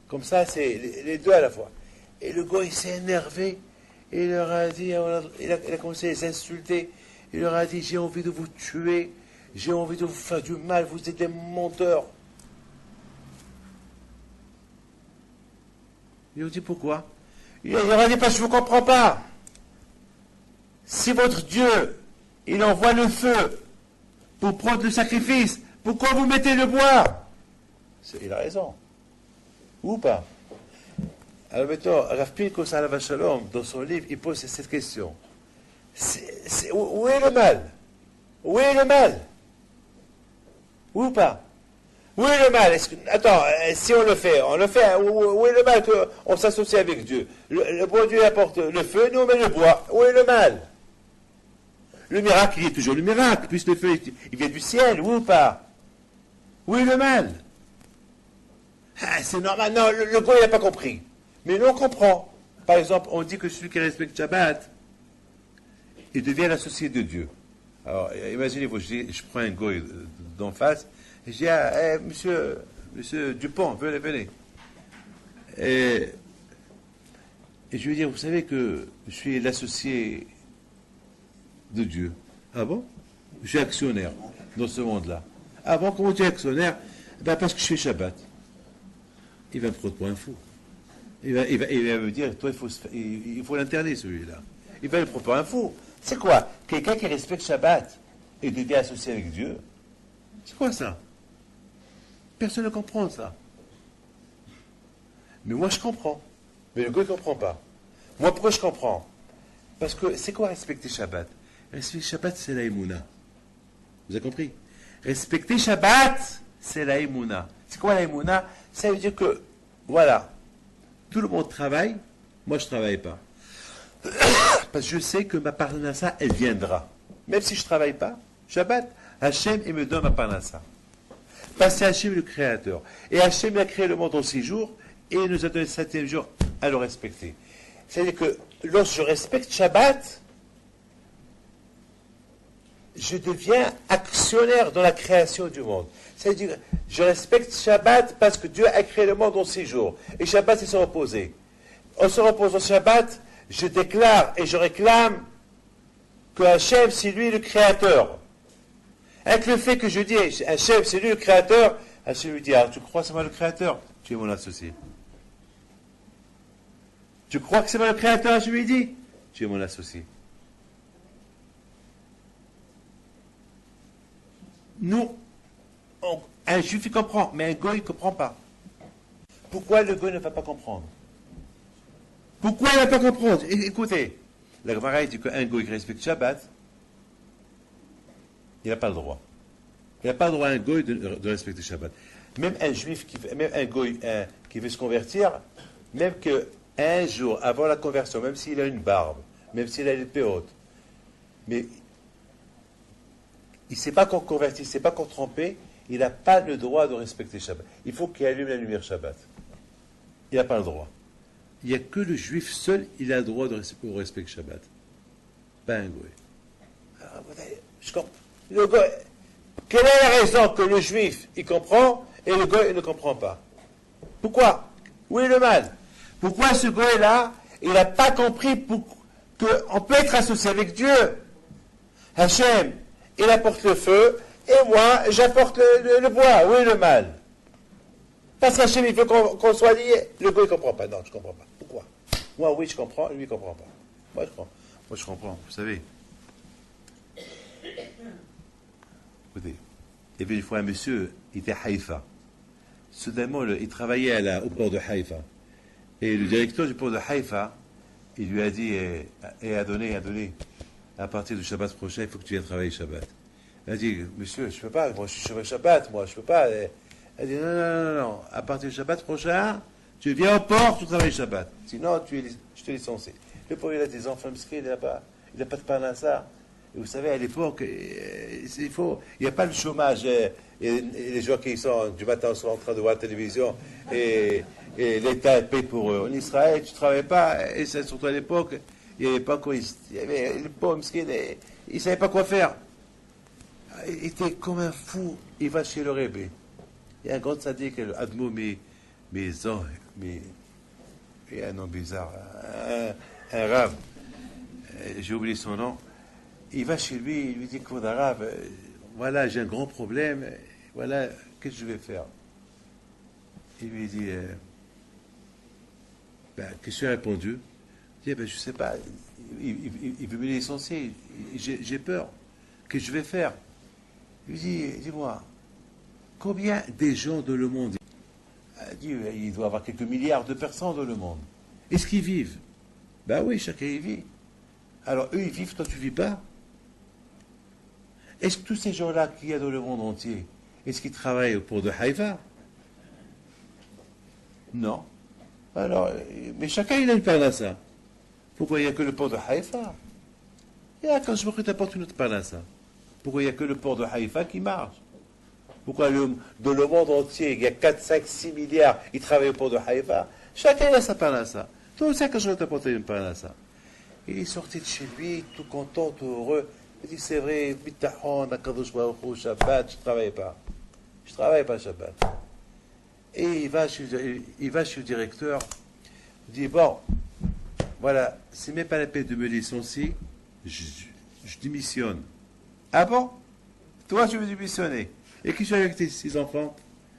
Comme ça, c'est les deux à la fois. Et le gars, il s'est énervé. Et il leur a dit, il a commencé à les insulter. Il leur a dit, j'ai envie de vous tuer. J'ai envie de vous faire du mal. Vous êtes des menteurs. Ils ont dit, pourquoi? Il leur a dit, parce que je ne vous comprends pas. Si votre Dieu, il envoie le feu pour prendre le sacrifice, pourquoi vous mettez le bois? Il a raison. Ou pas? Alors maintenant, Rav Pinchas alav shalom, dans son livre, il pose cette question. Où est le mal? Où est le mal? Ou pas? Où est le mal? Attends, si on le fait, où est le mal qu'on s'associe avec Dieu? Le bon Dieu apporte le feu, nous on met le bois. Où est le mal? Le miracle, il est toujours le miracle, puisque le feu, il vient du ciel, ou pas? Où est le mal? Ah, c'est normal, non, le gars, il n'a pas compris. Mais nous, on comprend. Par exemple, on dit que celui qui respecte Shabbat, il devient l'associé de Dieu. Alors, imaginez-vous, je prends un gars d'en face, et je dis, ah, monsieur Dupont, venez. Et je lui dis, vous savez que je suis l'associé de Dieu. Ah bon? Je suis actionnaire dans ce monde-là. Ah bon, comment tu es actionnaire? Ben parce que je fais Shabbat. Il va me prendre pour un fou. Il va me dire, toi, il faut l'interner, celui-là. Il va me prendre pour un fou. C'est quoi? Quelqu'un qui respecte Shabbat et devient associé avec Dieu? C'est quoi ça? Personne ne comprend ça. Mais moi, je comprends. Mais le gars, il ne comprend pas. Moi, pourquoi je comprends? Parce que c'est quoi respecter Shabbat? Respecter Shabbat, c'est la Emouna. Vous avez compris? Respecter Shabbat, c'est la Emouna. C'est quoi la Emouna? Ça veut dire que, voilà, tout le monde travaille, moi je ne travaille pas. Parce que je sais que ma parnassa, elle viendra. Même si je ne travaille pas, Shabbat, Hachem, il me donne ma parnassa. Parce que c'est Hachem le créateur. Et Hachem a créé le monde en 6 jours, et il nous a donné le 7e jour à le respecter. C'est-à-dire que lorsque je respecte Shabbat, je deviens actionnaire dans la création du monde. C'est-à-dire, je respecte Shabbat parce que Dieu a créé le monde en 6 jours. Et Shabbat, c'est se reposer. En se reposant Shabbat, je déclare et je réclame que Hachem, c'est lui le créateur. Avec le fait que je dis, Hachem, c'est lui le créateur, Hachem lui dit, ah, tu crois que c'est moi le créateur? Tu es mon associé. Tu crois que c'est moi le créateur? Je lui dis, tu es mon associé. Nous, un juif il comprend, mais un goy il ne comprend pas. Pourquoi le goy ne va pas comprendre? Pourquoi il ne va pas comprendre? Écoutez, la Gemara dit qu'un goy qui respecte Shabbat, il n'a pas le droit. Il n'a pas le droit à un goy de respecter Shabbat. Même un juif, même un goy qui veut se convertir, même qu'un jour avant la conversion, même s'il a une barbe, même s'il a l'épée haute, mais il ne s'est pas encore converti, il ne s'est pas encore trempé, il n'a pas le droit de respecter Shabbat. Il faut qu'il allume la lumière Shabbat. Il n'a pas le droit. Il n'y a que le juif seul, il a le droit de respecter Shabbat. Pas un goy. Alors, je comprends. Le goy, quelle est la raison que le juif, il comprend, et le goy, il ne comprend pas? Pourquoi? Où est le mal? Pourquoi ce goy-là, il n'a pas compris qu'on peut être associé avec Dieu? Hachem, il apporte le feu, et moi, j'apporte le bois. Où est le mal? Parce qu'Hachem, il veut qu'on soit liés. Le gars, il ne comprend pas. Non, je ne comprends pas. Pourquoi? Moi, oui, je comprends, lui, il ne comprend pas. Moi, je comprends. Vous savez. Écoutez, il y avait une fois un monsieur, il était à Haïfa. Soudainement, il travaillait au port de Haïfa. Et le directeur du port de Haïfa, il lui a dit, Adonai, à partir du Shabbat prochain, il faut que tu viennes travailler Shabbat. Il a dit, monsieur, je ne peux pas, moi je suis sur le Shabbat, moi je ne peux pas. Elle a dit, non, à partir du Shabbat prochain, tu viens au port, tu travailles Shabbat. Sinon, je te licencie. Le pauvre, il a des enfants, il n'a pas de parnassa. Et vous savez, à l'époque, il n'y a pas le chômage. Et les gens qui sont du matin sont en train de voir la télévision et l'État paye pour eux. En Israël, tu ne travailles pas, et c'est surtout à l'époque, il n'y avait pas quoi. Il y avait le pauvre, il ne savait pas quoi faire. Il était comme un fou. Il va chez le Rébé. Il y a un grand sadique, Admo, mais il y a un nom bizarre, un rave, j'ai oublié son nom. Il va chez lui, il lui dit, écoute, arabe, voilà, j'ai un grand problème, voilà, qu'est-ce que je vais faire? Il lui dit, qu'est-ce que tu as répondu? Il dit, je ne sais pas, il veut me licencier, j'ai peur, qu'est-ce que je vais faire? Il lui dit, dis-moi, combien des gens dans le monde? Il doit y avoir quelques milliards de personnes dans le monde. Est-ce qu'ils vivent? Ben oui, chacun y vit. Alors eux, ils vivent, toi, tu ne vis pas? Est-ce que tous ces gens-là qu'il y a dans le monde entier, est-ce qu'ils travaillent au port de Haïfa? Non. Alors, mais chacun, il a une parnassa. Pourquoi il n'y a que le port de Haïfa? Et là, quand je me t'apporte une autre parnassa. Pourquoi il n'y a que le port de Haïfa qui marche? Pourquoi dans le monde entier, il y a 4, 5, 6 milliards, ils travaillent au port de Haïfa? Chacun a sa parnassa. Toi aussi, quand je vais t'apporter une parnassa. Il est sorti de chez lui, tout content, tout heureux. Il dit, c'est vrai, Bitahon, Akadosh Baruch Hu, Shabbat, je ne travaille pas. Je ne travaille pas Shabbat. Et il va chez le directeur, il dit, bon, voilà, c'est même pas la peine de me licencier, je démissionne. Ah bon? Toi, tu veux démissionner? Et qui sont avec tes 6 enfants?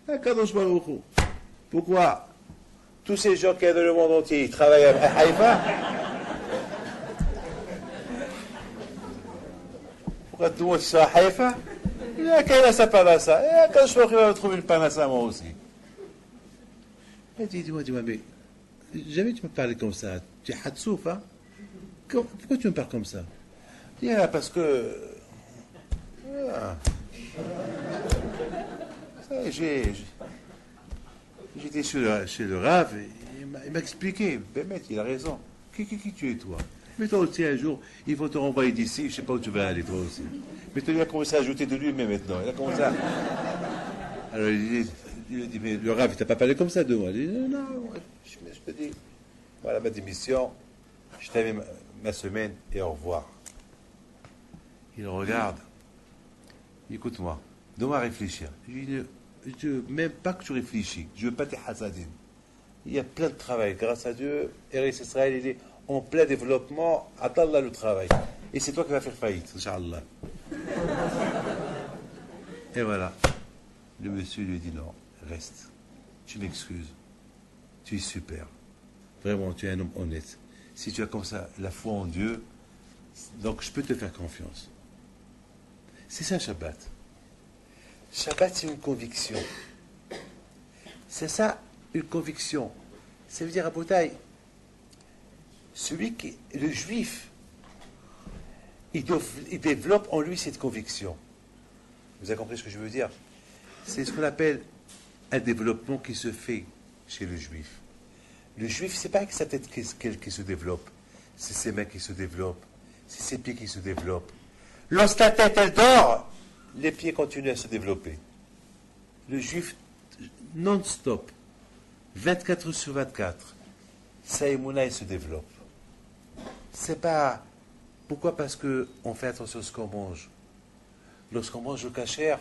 Akadosh Baruch Hu. Pourquoi? Tous ces gens qui sont dans le monde entier, ils travaillent à Haïfa? Pourquoi tout le monde soit à Haïfa? Il a qu'à sa panassa. Et quand je vais trouver une panassa, moi aussi. Il dit, dis-moi, mais jamais tu me parlais comme ça. Tu es hatsouf, hein? Pourquoi tu me parles comme ça? Il dit, parce que... J'étais chez le Rav, et il m'a expliqué. Ben, mec, il a raison. Qui tu es, toi? Mais toi aussi, un jour, il faut te renvoyer d'ici, je ne sais pas où tu vas aller, toi aussi. Mais toi, il a commencé à ajouter de lui-même maintenant. Il a commencé à... Alors, il dit, mais le Rav, il t'a pas parlé comme ça de moi? Il dit, non, je te dis, voilà ma démission, je t'avais ma semaine et au revoir. Il regarde, écoute-moi, donne-moi réfléchir. Je veux même pas que tu réfléchis, je veux pas tes hasadines. Il y a plein de travail, grâce à Dieu, Eretz Israël, il est en plein développement, attends-là le travail. Et c'est toi qui vas faire faillite, Inch'Allah. Et voilà. Le monsieur lui dit non, reste. Tu m'excuses. Tu es super. Vraiment, tu es un homme honnête. Si tu as comme ça la foi en Dieu, donc je peux te faire confiance. C'est ça, Shabbat. Shabbat, c'est une conviction. C'est ça, une conviction. Ça veut dire, à Boutaï, le juif, il développe en lui cette conviction. Vous avez compris ce que je veux dire? C'est ce qu'on appelle un développement qui se fait chez le juif. Le juif, c'est pas avec sa tête qui se développe, c'est ses mains qui se développent, c'est ses pieds qui se développent. Lorsque la tête, elle dort, les pieds continuent à se développer. Le juif, non-stop, 24 sur 24, sa émouna, il se développe. C'est pas... Pourquoi? Parce qu'on fait attention à ce qu'on mange. Lorsqu'on mange le kasher,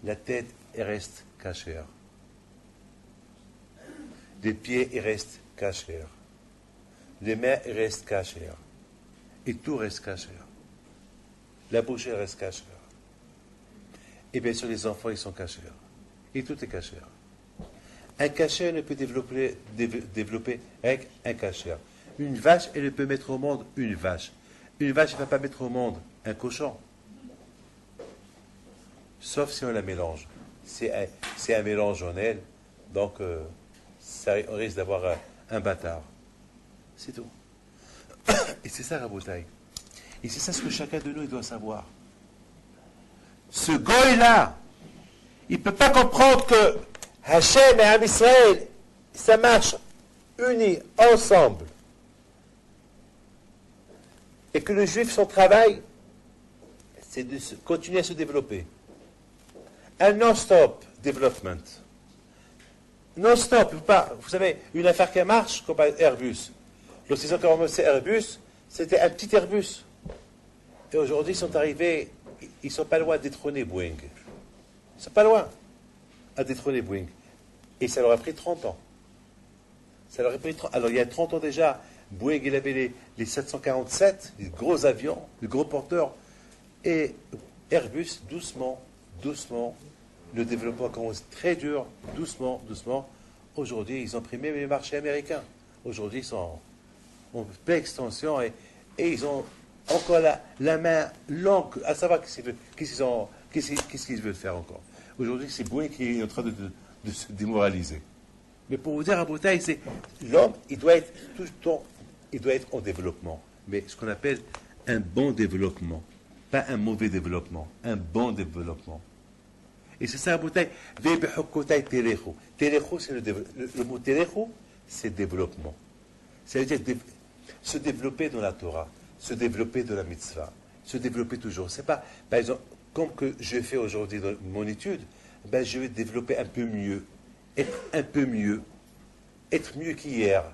la tête, elle reste kasher. Les pieds, ils restent kasher. Les mains, ils restent kasher. Et tout reste kasher. La bouche, elle reste kasher. Et bien sûr, les enfants, ils sont kasher. Et tout est kasher. Un kasher ne peut développer avec un kasher. Une vache, elle ne peut mettre au monde une vache. Une vache, elle ne va pas mettre au monde un cochon. Sauf si on la mélange. C'est un mélange en elle, donc on risque d'avoir un bâtard. C'est tout. Et c'est ça, Rabotaï. Et c'est ça ce que chacun de nous il doit savoir. Ce goy-là, il ne peut pas comprendre que Hachem et Am Israël, ça marche unis, ensemble. Et que le juif, son travail, c'est de continuer à se développer. Un non-stop development. Non-stop. Vous savez, une affaire qui marche, comme Airbus. Lorsqu'ils ont commencé Airbus, c'était un petit Airbus. Et aujourd'hui, ils sont arrivés, ils ne sont pas loin de détrôner Boeing. Ils ne sont pas loin à détrôner Boeing. Et ça leur a pris 30 ans. Ça leur a pris 30 ans. Alors, il y a 30 ans déjà, Boeing, il avait les 747, les gros avions, les gros porteurs. Et Airbus, doucement, le développement commence très dur, doucement. Aujourd'hui, ils ont pris même les marchés américains. Aujourd'hui, ils sont en pleine extension et ils ont encore la main longue à savoir qu'est-ce qu'ils veulent faire encore. Aujourd'hui, c'est Boeing qui est en train de se démoraliser. Mais pour vous dire à Bretagne, c'est l'homme, il doit être tout le temps, il doit être en développement. Mais ce qu'on appelle un bon développement. Pas un mauvais développement, un bon développement. Et c'est ça, Aboutai. Terecho, c'est le mot terecho, c'est développement. Ça veut dire se développer dans la Torah, se développer dans la mitzvah, se développer toujours. C'est pas, par exemple, comme que je fais aujourd'hui dans mon étude, ben je vais développer un peu mieux, être mieux qu'hier.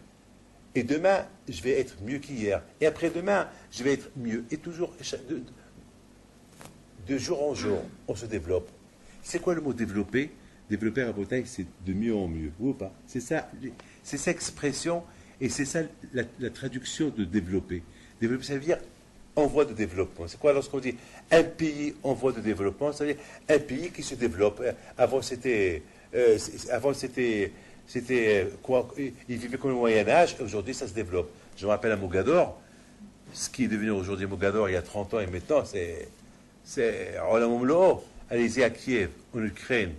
Et demain, je vais être mieux qu'hier. Et après-demain, je vais être mieux. Et toujours, de jour en jour, on se développe. C'est quoi le mot développer? Développer à Bretagne, c'est de mieux en mieux, ou pas? C'est ça expression, et c'est ça la traduction de développer. Développer, ça veut dire en voie de développement. C'est quoi lorsqu'on dit un pays en voie de développement? Ça veut dire un pays qui se développe. Avant, c'était quoi? Il vivait comme au Moyen-Âge, aujourd'hui, ça se développe. Je me rappelle à Mogador, ce qui est devenu aujourd'hui Mogador il y a 30 ans et maintenant, c'est Olam Umlo. Allez-y à Kiev, en Ukraine,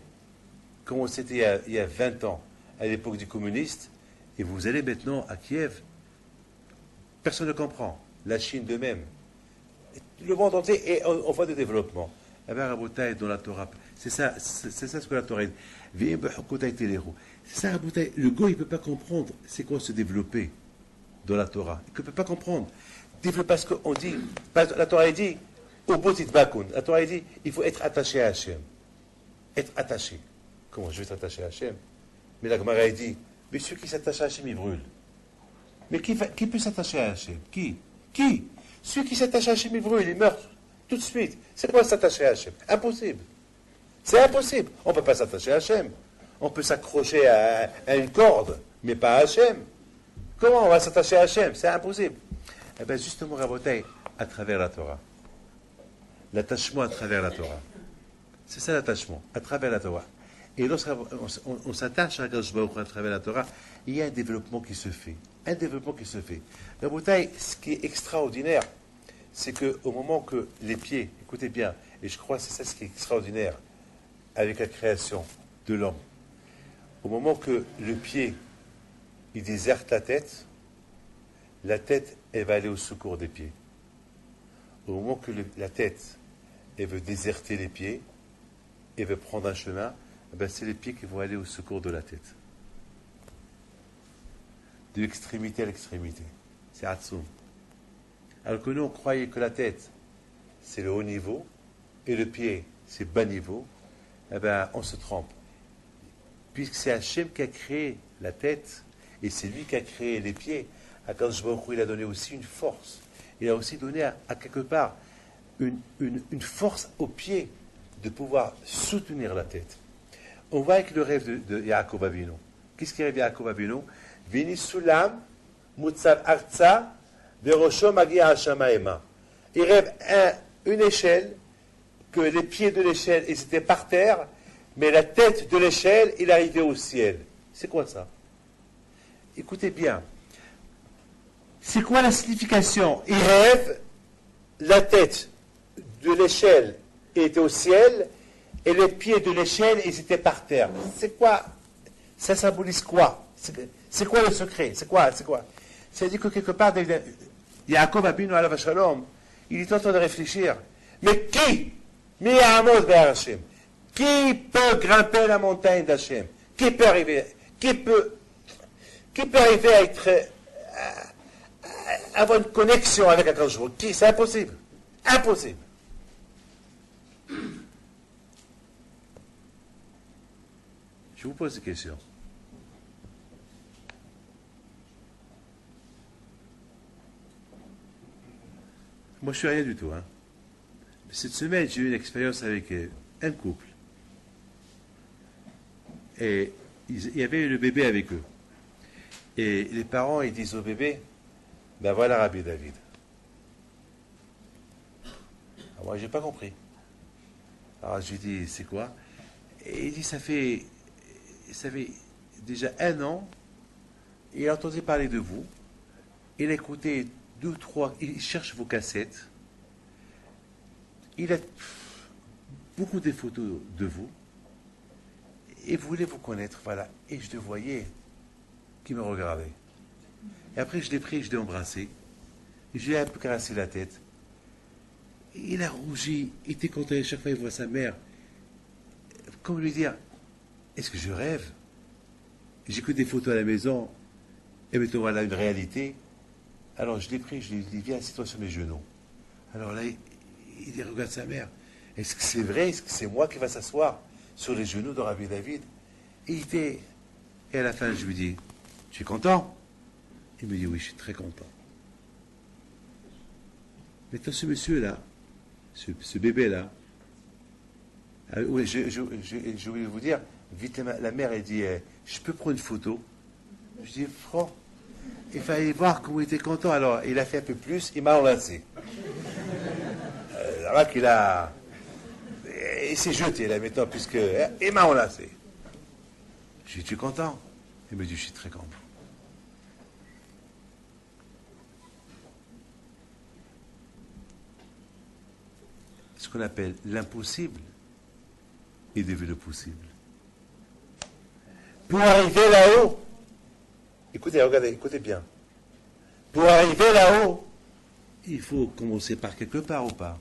comment c'était il y a 20 ans, à l'époque du communiste, et vous allez maintenant à Kiev, personne ne comprend. La Chine de même. Le monde entier est en voie de développement. Dans la Torah, c'est ça ce que la Torah dit. C'est ça, le go, il ne peut pas comprendre c'est quoi se développer dans la Torah. Il ne peut pas comprendre. Développer parce qu'on dit, la Torah dit, la Torah dit, il faut être attaché à Hachem. Être attaché. Comment je vais être attaché à Hachem? Mais la Gemara dit, mais ceux qui s'attachent à Hachem, ils brûlent. Mais qui peut s'attacher à Hachem? Qui? Ceux qui s'attachent à Hachem, ils brûlent, ils meurent tout de suite. C'est quoi s'attacher à Hachem? Impossible. C'est impossible. On ne peut pas s'attacher à Hachem. On peut s'accrocher à une corde, mais pas à Hachem. Comment on va s'attacher à Hachem? C'est impossible. Eh bien, justement, Rabotai, à travers la Torah. L'attachement à travers la Torah. C'est ça l'attachement, à travers la Torah. Et lorsqu'on s'attache à Akadosh Baruch Hu à travers la Torah, il y a un développement qui se fait. Un développement qui se fait. Rabotai, ce qui est extraordinaire, c'est qu'au moment que les pieds, écoutez bien, et je crois que c'est ça ce qui est extraordinaire avec la création de l'homme, au moment que le pied, il déserte la tête, elle va aller au secours des pieds. Au moment que la tête, elle veut déserter les pieds, elle veut prendre un chemin, c'est les pieds qui vont aller au secours de la tête. De l'extrémité à l'extrémité. C'est Hatsoum. Alors que nous, on croyait que la tête, c'est le haut niveau, et le pied, c'est bas niveau, on se trompe. Puisque c'est Hachem qui a créé la tête, et c'est lui qui a créé les pieds, Akadosh Baruch Hu, il a donné aussi une force. Il a aussi donné à quelque part une force aux pieds de pouvoir soutenir la tête. On voit avec le rêve de Yaakov Avinu. Qu'est-ce qui rêve Yaakov Avinu? Vini sulam mutzal arza verosho magia hashamaema. Il rêve une échelle, que les pieds de l'échelle, ils étaient par terre, mais la tête de l'échelle, il arrivait au ciel. C'est quoi ça? Écoutez bien. C'est quoi la signification? Il rêve, la tête de l'échelle était au ciel, et les pieds de l'échelle, ils étaient par terre. C'est quoi? Ça symbolise quoi? C'est quoi le secret? C'est quoi? C'est-à-dire que quelque part, Yaakov Abinu alav Shalom, il est en train de réfléchir. Mais qui Qui peut grimper la montagne d'Hachem? Qui peut arriver à être, à avoir une connexion avec un jour? Qui? C'est impossible. Impossible. Je vous pose des questions. Moi, je suis rien du tout. Hein. Cette semaine, j'ai eu une expérience avec un couple. Et il y avait le bébé avec eux. Et les parents, ils disent au bébé, ben voilà Rabbi David. Alors moi, j'ai pas compris. Alors je lui dis, c'est quoi? Et il dit, ça fait déjà 1 an, il a entendu parler de vous, il a écouté 2, 3, il cherche vos cassettes, il a beaucoup de photos de vous, et voulait vous connaître, voilà. Et je le voyais qui me regardait. Et après, je l'ai pris, je l'ai embrassé, et je lui ai un peu caressé la tête. Et il a rougi, il était content, et chaque fois il voit sa mère. Comme lui dire, est-ce que je rêve? J'écoute des photos à la maison, et mettons voilà une réalité. Alors je l'ai pris, je lui ai dit, viens, assieds-toi sur mes genoux. Alors là, il regarde sa mère. Est-ce que c'est vrai? Est-ce que c'est moi qui va s'asseoir sur les genoux de Rabbi David? Et à la fin, je lui dis, tu es content? Il me dit, oui, je suis très content. Maintenant, ce monsieur-là, ce bébé-là, oui, je voulais vous dire, vite, la mère, elle dit, je peux prendre une photo? Je dis, franc, il fallait voir comment il était content. Alors, il a fait un peu plus, il m'a enlacé. Là qu'il a... Il s'est jeté là maintenant, puisque... Il m'a enlacé. Je dis, tu es content? Il me dit, je suis très content. Ce qu'on appelle l'impossible est devenu possible. Pour arriver là-haut, écoutez, regardez, écoutez bien. Pour arriver là-haut, il faut commencer par quelque part ou pas.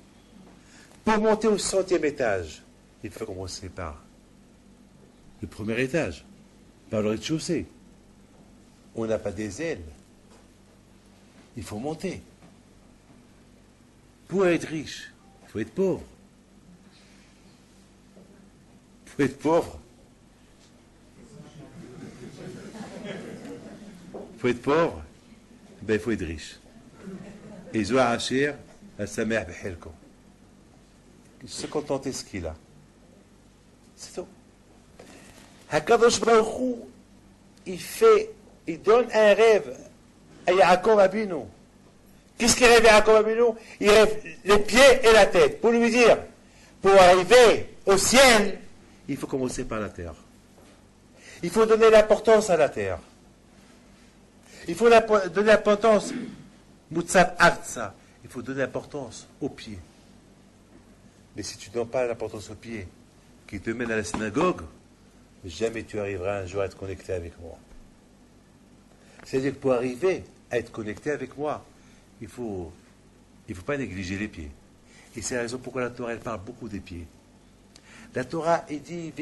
Pour monter au 100e étage, il faut commencer par le premier étage, par le rez-de-chaussée. On n'a pas des ailes. Il faut monter. Pour être riche, il faut être pauvre. Pour être pauvre, ben, il faut être riche. Et Zohar Hachir, Al-Sameh Behelko. Se contenter de ce qu'il a. C'est tout. Hakadosh Baruch Hu, il donne un rêve à Yaakov Abinu. Qu'est-ce qu'il rêve à Yaakov Abinu? Il rêve les pieds et la tête. Pour lui dire, pour arriver au ciel, il faut commencer par la terre. Il faut donner l'importance à la terre. Il faut donner l'importance, Mutsav Artsa, il faut donner l'importance aux pieds. Mais si tu ne donnes pas l'importance aux pieds, qui te mène à la synagogue, jamais tu arriveras un jour à être connecté avec moi. C'est-à-dire que pour arriver à être connecté avec moi, il ne faut pas négliger les pieds. Et c'est la raison pourquoi la Torah, elle parle beaucoup des pieds. La Torah, elle dit,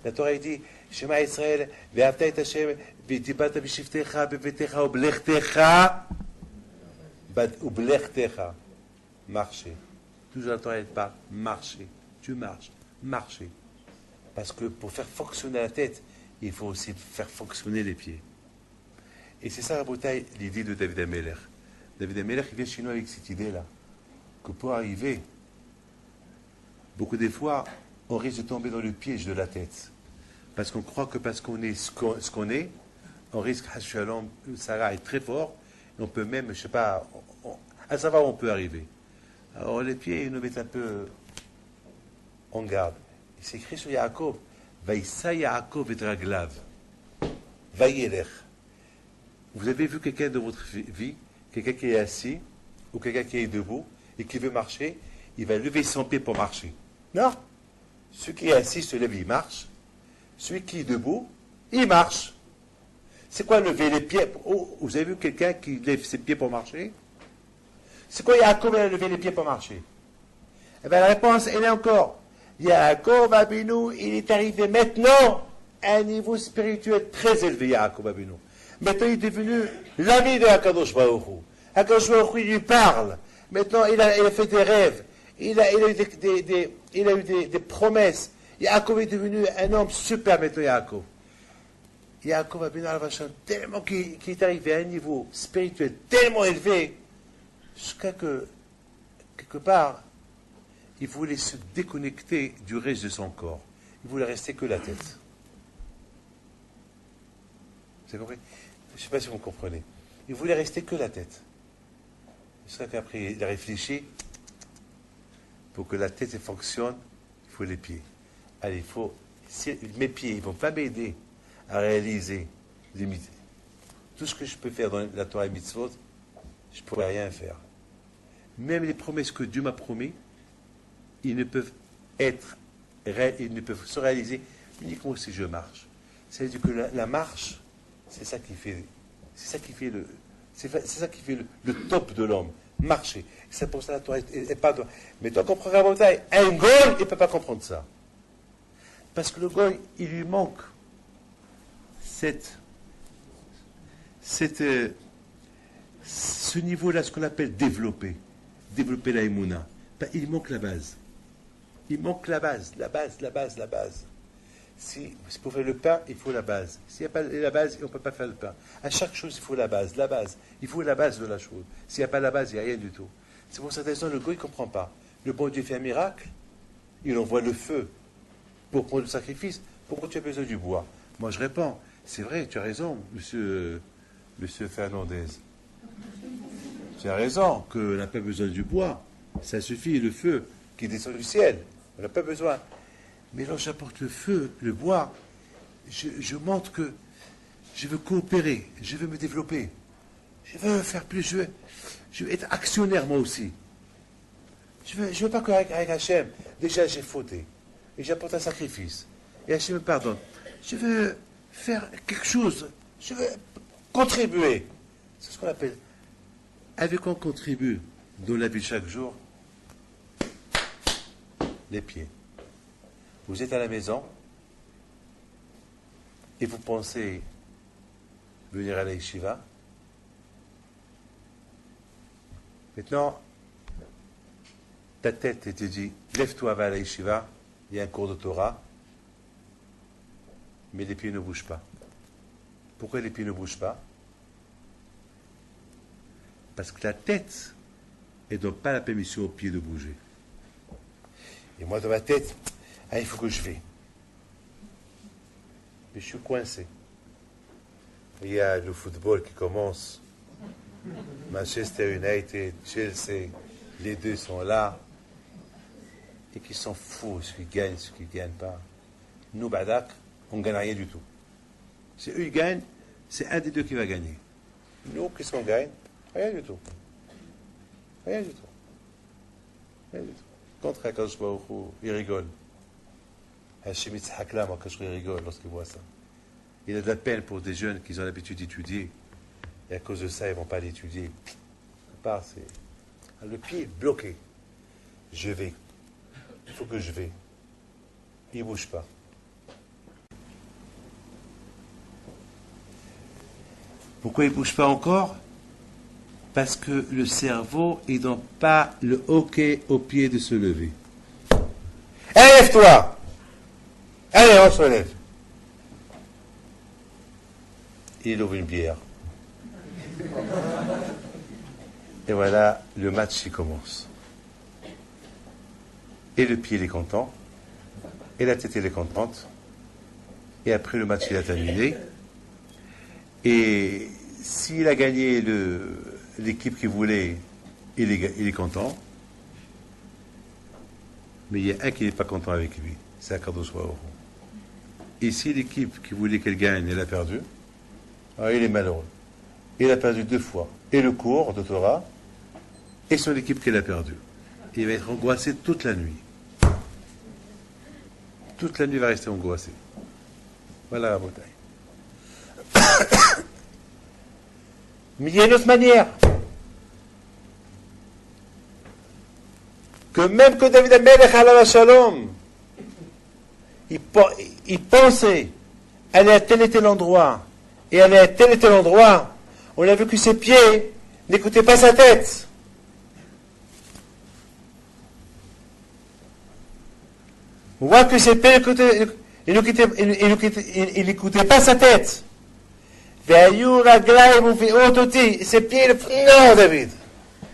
la Torah, elle dit, Shema Israël, ve'avta et Hashem, ve'tibata b'shivtecha, bevetecha, ublechtecha. Marcher. Toujours la Torah, elle parle, marcher. Tu marches, marcher. Parce que pour faire fonctionner la tête, il faut aussi faire fonctionner les pieds. Et c'est ça, Rabotai, l'idée de David Ameller. David Ameller, il vient chez nous avec cette idée-là. Que pour arriver, beaucoup des fois, on risque de tomber dans le piège de la tête. Parce qu'on croit que parce qu'on est ce qu'on est, on risque, Sarah est très fort, et on peut même, je ne sais pas, à savoir où on peut arriver. Alors les pieds, ils nous mettent un peu en garde. Il s'écrit sur Yaakov, Vaïssa Yaakov et Raglav, Vaïelech. Vous avez vu quelqu'un de votre vie, quelqu'un qui est assis, ou quelqu'un qui est debout, et qui veut marcher, il va lever son pied pour marcher. Non. Celui qui est assis se lève, il marche. Celui qui est debout, il marche. C'est quoi lever les pieds? Oh, vous avez vu quelqu'un qui lève ses pieds pour marcher? C'est quoi Yaakov a levé les pieds pour marcher? Eh bien, la réponse, elle est encore. Yaakov Abinu, il est arrivé maintenant à un niveau spirituel très élevé, Yaakov Abinu. Maintenant, il est devenu l'ami de Hakadosh Baruch Hu. Hakadosh Baruch Hu, il lui parle. Maintenant, il a fait des rêves. Il a eu des promesses. Yaakov est devenu un homme super maintenant, Yaakov. Yaakov Abinu al-Vachon, tellement qu'il est arrivé à un niveau spirituel tellement élevé, jusqu'à que, quelque part, il voulait se déconnecter du reste de son corps. Il voulait rester que la tête. Vous avez compris? Je ne sais pas si vous comprenez. Il voulait rester que la tête. Jusqu'à qu'après, il a réfléchi. Pour que la tête fonctionne, il faut les pieds. Allez, il faut... Si mes pieds, ils ne vont pas m'aider à réaliser tout ce que je peux faire dans la Torah et Mitzvot, je ne pourrais rien faire. Même les promesses que Dieu m'a promis, ils ne peuvent se réaliser uniquement si je marche. C'est-à-dire que la marche, c'est ça qui fait le top de l'homme. Marcher. C'est pour ça que la Torah est pas droite. Mais toi, comprends un goy, il ne peut pas comprendre ça. Parce que le goy, il lui manque ce niveau-là, ce qu'on appelle développer la émouna. Ben, il manque la base. Il manque la base. Si pour faire le pain, il faut la base. S'il n'y a pas la base, on ne peut pas faire le pain. À chaque chose, il faut la base. Il faut la base de la chose. S'il n'y a pas la base, il n'y a rien du tout. C'est pour cette raison que le goy ne comprend pas. Le bon Dieu fait un miracle, il envoie le feu pour prendre le sacrifice. Pourquoi tu as besoin du bois? Moi, je réponds, c'est vrai, tu as raison, monsieur Fernandez. Tu as raison qu'on n'a pas besoin du bois. Ça suffit, le feu qui descend du ciel. On n'a pas besoin. Mais lorsque j'apporte le feu, le bois, je montre que je veux coopérer, je veux me développer. Je veux faire plus, je veux être actionnaire moi aussi. Je veux pas qu'avec Hachem, déjà j'ai fauté. Et j'apporte un sacrifice. Et Hachem me pardonne. Je veux faire quelque chose. Je veux contribuer. C'est ce qu'on appelle. Avec quoi on contribue dans la vie de chaque jour? Les pieds. Vous êtes à la maison et vous pensez venir à la yeshiva. Maintenant, ta tête te dit, lève-toi, va à la yeshiva, il y a un cours de Torah, mais les pieds ne bougent pas. Pourquoi les pieds ne bougent pas? Parce que la tête, elle ne donne pas la permission aux pieds de bouger. Et moi, dans ma tête, il faut que je vais. Mais je suis coincé. Il y a le football qui commence. Manchester United, Chelsea, les deux sont là. Et qui s'en foutent, ceux qui gagnent, ceux qui ne gagnent pas. Nous, Badak, on ne gagne rien du tout. Si eux ils gagnent, c'est un des deux qui va gagner. Nous, qu'est-ce qu'on gagne? Rien du tout. Rien du tout. Rien du tout. Contre Hakadosh Baruch Hu, il rigole. Hachem Yitzhak là, moi, quand je rigole lorsqu'il voit ça. Il a de la peine pour des jeunes qui ont l'habitude d'étudier. Et à cause de ça, ils ne vont pas l'étudier. Le pied est bloqué. Je vais. Il faut que je vais. Il ne bouge pas. Pourquoi il ne bouge pas encore? Parce que le cerveau, il ne donne pas le hockey au pied de se lever. Lève-toi! Allez, on se lève. Il ouvre une bière. Et voilà, le match il commence. Et le pied il est content. Et la tête elle est contente. Et après le match il a terminé. Et s'il a gagné l'équipe qu'il voulait, il est content. Mais il y a un qui n'est pas content avec lui. C'est Hakadosh Baruch Hu. Et si l'équipe qui voulait qu'elle gagne, elle a perdu, alors il est malheureux. Il a perdu 2 fois. Et le cours de Torah, et son équipe qu'elle a perdue. Il va être angoissé toute la nuit. Toute la nuit il va rester angoissé. Voilà la bataille. Mais il y a une autre manière. Que même que David Amelech alav shalom, il pensait aller à tel et tel endroit, et aller à tel et tel endroit, on a vu que ses pieds n'écoutaient pas sa tête. On voit que ses pieds il n'écoutait pas sa tête. Ses pieds, non, David.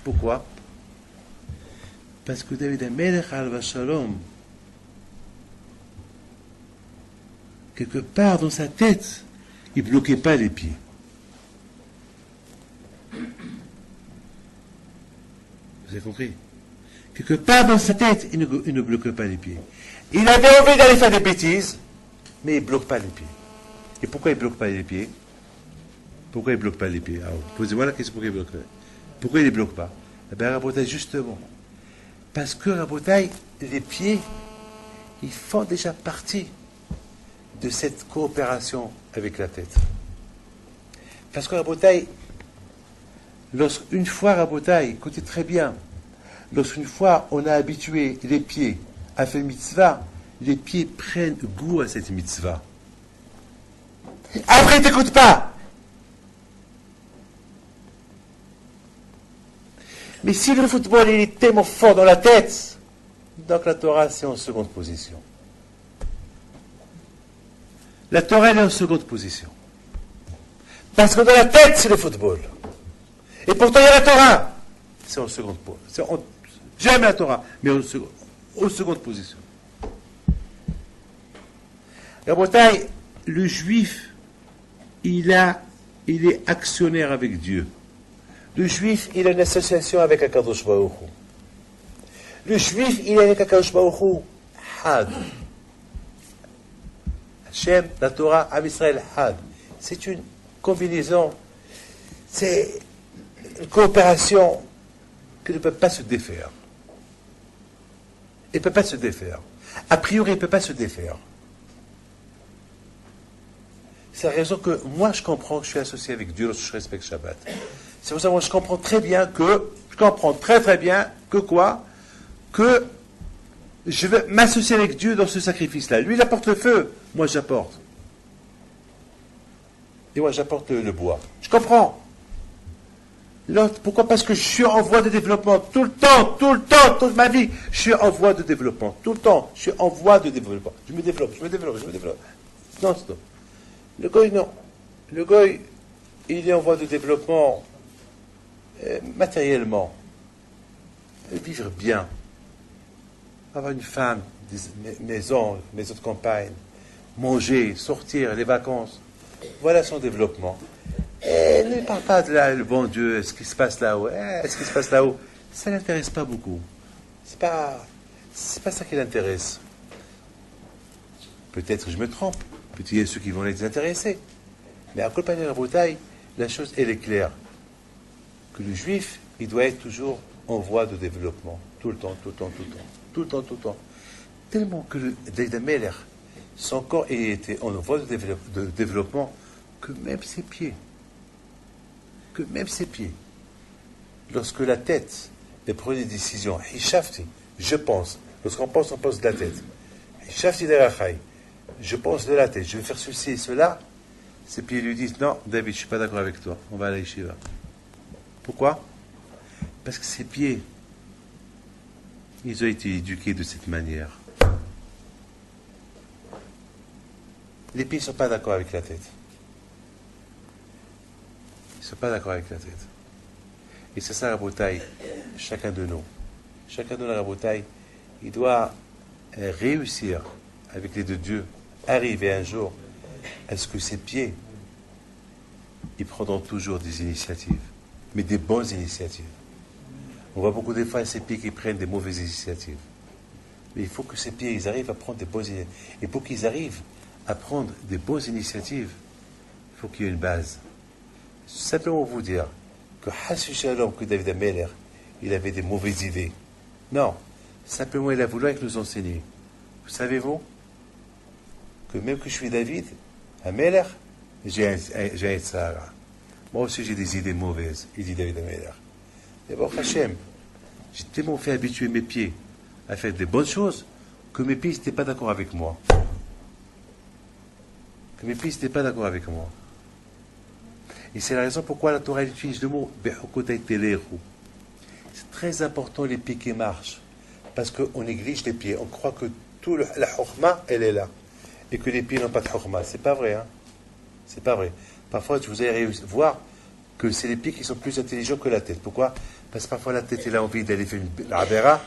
Pourquoi? Parce que David Amelech alav shalom, quelque part dans sa tête, il ne bloquait pas les pieds. Vous avez compris? Quelque part dans sa tête, il ne bloquait pas les pieds. Il avait envie d'aller faire des bêtises, mais il ne bloque pas les pieds. Et pourquoi il ne bloque pas les pieds? Pourquoi il ne bloque pas les pieds? Alors, posez-moi la question, pourquoi il ne bloque pas? Pourquoi il ne les bloque pas? Eh bien, Rabotai, justement. Parce que, Rabotai, les pieds, ils font déjà partie de cette coopération avec la tête. Parce que, Rabotai, lorsqu'une fois, Rabotai, écoutez très bien, lorsqu'une fois on a habitué les pieds à faire une mitzvah, les pieds prennent goût à cette mitzvah. Après, ils t'écoutent pas. Mais si le football il est tellement fort dans la tête, donc la Torah c'est en seconde position. La Torah elle est en seconde position. Parce que dans la tête c'est le football. Et pourtant il y a la Torah. C'est en seconde position. J'aime la Torah, mais en seconde position. Rabotai, le juif, il est actionnaire avec Dieu. Le juif, il a une association avec Akadosh Baruch Hu. Le juif, il est avec Akadosh Baruch Hu. Had. Hashem, la Torah, Am Israël, Had. C'est une combinaison, c'est une coopération qui ne peut pas se défaire. Il ne peut pas se défaire. A priori, il ne peut pas se défaire. C'est la raison que moi, je comprends que je suis associé avec Dieu lorsque je respecte Shabbat. C'est pour ça que moi, je comprends très bien que je veux m'associer avec Dieu dans ce sacrifice-là. Lui, il apporte le feu, moi, j'apporte. Et moi, j'apporte le bois. Je comprends. L'autre, pourquoi? Parce que je suis en voie de développement tout le temps, toute ma vie. Je suis en voie de développement, tout le temps. Je suis en voie de développement. Je me développe. Non, stop. Le goy, non. Le goy, il est en voie de développement matériellement. Vivre bien. Avoir une femme, des maisons de campagne. Manger, sortir, les vacances. Voilà son développement. Et ne parle pas de là, le bon Dieu, ce qui se passe là-haut. Ça ne l'intéresse pas beaucoup. C'est pas ça qui l'intéresse. Peut-être que je me trompe. Peut-être qu'il y a ceux qui vont les intéresser. Mais à Kolpani Rabotai, la chose, elle est claire. Que le juif, il doit être toujours en voie de développement. Tout le temps. Tellement que le David Amelech, son corps était en voie de développement, que même ses pieds, lorsque la tête elle prend des décisions, Hishafti, je pense, lorsqu'on pense, on pense de la tête. Hishafti derachai, je pense de la tête, je vais faire ceci et cela, ses pieds lui disent, non, David, je ne suis pas d'accord avec toi, on va à la yeshiva. Pourquoi? Parce que ses pieds, ils ont été éduqués de cette manière. Les pieds ne sont pas d'accord avec la tête. Ils ne sont pas d'accord avec la tête. Et c'est ça la Rabotai, chacun de nous. Chacun de la Rabotai, il doit réussir avec les deux dieux, arriver un jour à ce que ses pieds, ils prendront toujours des initiatives, mais des bonnes initiatives. On voit beaucoup de fois ces pieds qui prennent des mauvaises initiatives. Mais il faut que ces pieds, ils arrivent à prendre des bonnes initiatives. Et pour qu'ils arrivent à prendre des bonnes initiatives, il faut qu'il y ait une base. Simplement vous dire que Hassu Shalom, que David Amelech, il avait des mauvaises idées. Non, simplement il a voulu nous enseigner. Vous savez-vous que même que je suis David Amelech, j'ai un Sahara. Moi aussi j'ai des idées mauvaises, il dit David Ameller. Mais bon, Hachem, j'ai tellement fait habituer mes pieds à faire des bonnes choses que mes pieds n'étaient pas d'accord avec moi. Que mes pieds n'étaient pas d'accord avec moi. Et c'est la raison pourquoi la Torah utilise le mot Be'okotay Teleru. C'est très important les pieds qui marchent. Parce qu'on néglige les pieds. On croit que toute la chokma, elle est là. Et que les pieds n'ont pas de chokma. C'est pas vrai, hein. C'est pas vrai. Parfois, vous allez voir que c'est les pieds qui sont plus intelligents que la tête. Pourquoi? Parce que parfois la tête, elle a envie d'aller faire une avera,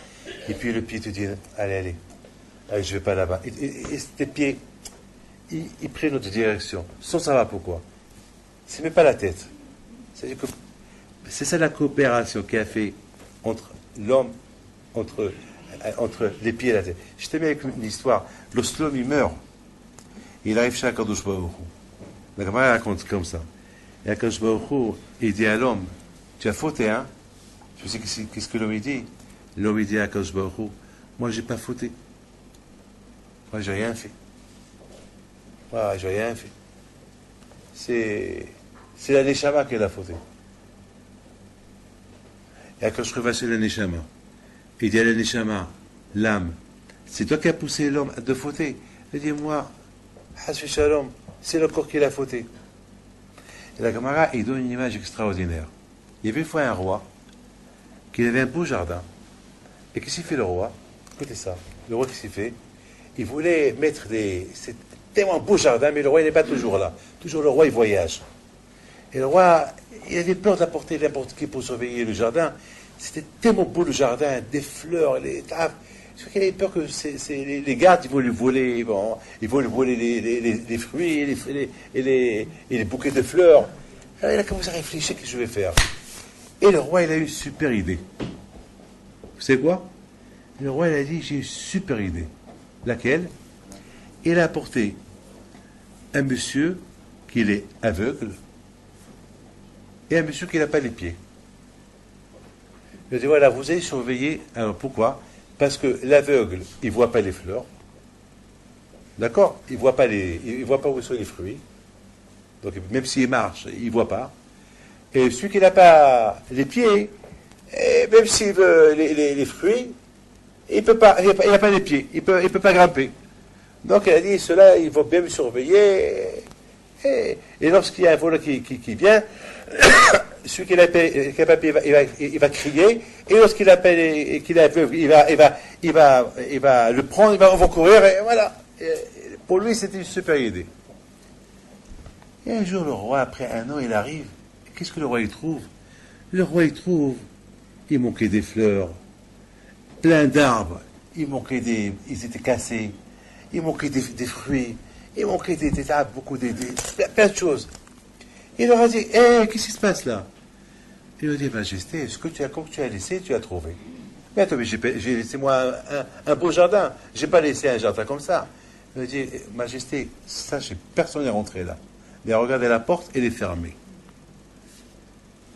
et puis le pied te dit, allez, je vais pas là-bas. Et tes pieds, ils prennent notre direction, sans savoir pourquoi. C'est même pas la tête. C'est ça la coopération qui a fait entre l'homme, entre les pieds et la tête. Je t'ai mis avec une histoire. L'Oslom, il meurt. Il arrive chez Akadosh Baruch Hu. La Gemara raconte comme ça. Et Akadosh Baruch Hu, il dit à l'homme, tu as fauté, hein? Tu sais qu'est-ce que l'homme dit? L'homme dit à Akadosh Baruch Hu, moi j'ai pas fauté. Moi j'ai rien fait. Moi j'ai rien fait. C'est la Neshama qui a fauté. Et Akadosh Baruch Hu va chez la Neshama. Il dit à la Neshama, l'âme, c'est toi qui as poussé l'homme de fauter. Il dit, moi, Hasbi Shalom, c'est le corps qui l'a fauté. Et la Gemara, il donne une image extraordinaire. Il y avait une fois un roi qui avait un beau jardin. Et qu'est-ce qu'il fait le roi? Écoutez ça. Le roi, qu'est-ce qu'il fait? Il voulait mettre c'est tellement un beau jardin, mais le roi, il n'est pas toujours là. Toujours le roi, il voyage. Et le roi, il avait peur d'apporter n'importe qui pour surveiller le jardin. C'était tellement beau le jardin, des fleurs, les tables. Il avait peur que les gardes, ils vont lui voler, ils vont lui voler les fruits et les bouquets de fleurs. Alors il a commencé à réfléchir, qu'est-ce que je vais faire? Et le roi, il a eu une super idée. Vous savez quoi? Le roi, il a dit, j'ai une super idée. Laquelle? Il a apporté un monsieur qui est aveugle et un monsieur qui n'a pas les pieds. Il a dit, voilà, vous allez surveiller. Alors pourquoi? Parce que l'aveugle, il ne voit pas les fleurs. D'accord? Il ne voit pas où sont les fruits. Donc même s'il marche, il ne voit pas. Et celui qui n'a pas les pieds, même s'il veut les fruits, il n'a pas les pieds. Il peut pas grimper. Donc il a dit, cela, il faut bien me surveiller. Et lorsqu'il y a un vol qui vient, celui qui n'a pas pied, il va crier, et lorsqu'il appelle qu'il est aveugle, il va le prendre, on va courir, et voilà. Et pour lui, c'était une super idée. Et un jour, le roi, après un an, il arrive. Qu'est-ce que le roi, il trouve? Le roi, il manquait des fleurs, plein d'arbres, ils étaient cassés, il manquait des fruits, il manquait des arbres, plein de choses. Il leur a dit, qu'est-ce qui se passe là? Il leur a dit, Majesté, comme tu as laissé, tu as trouvé. Mais attends, mais j'ai laissé moi un beau jardin. J'ai pas laissé un jardin comme ça. Il a dit, Majesté, sachez, personne n'est rentré là. Mais regardez la porte, elle est fermée.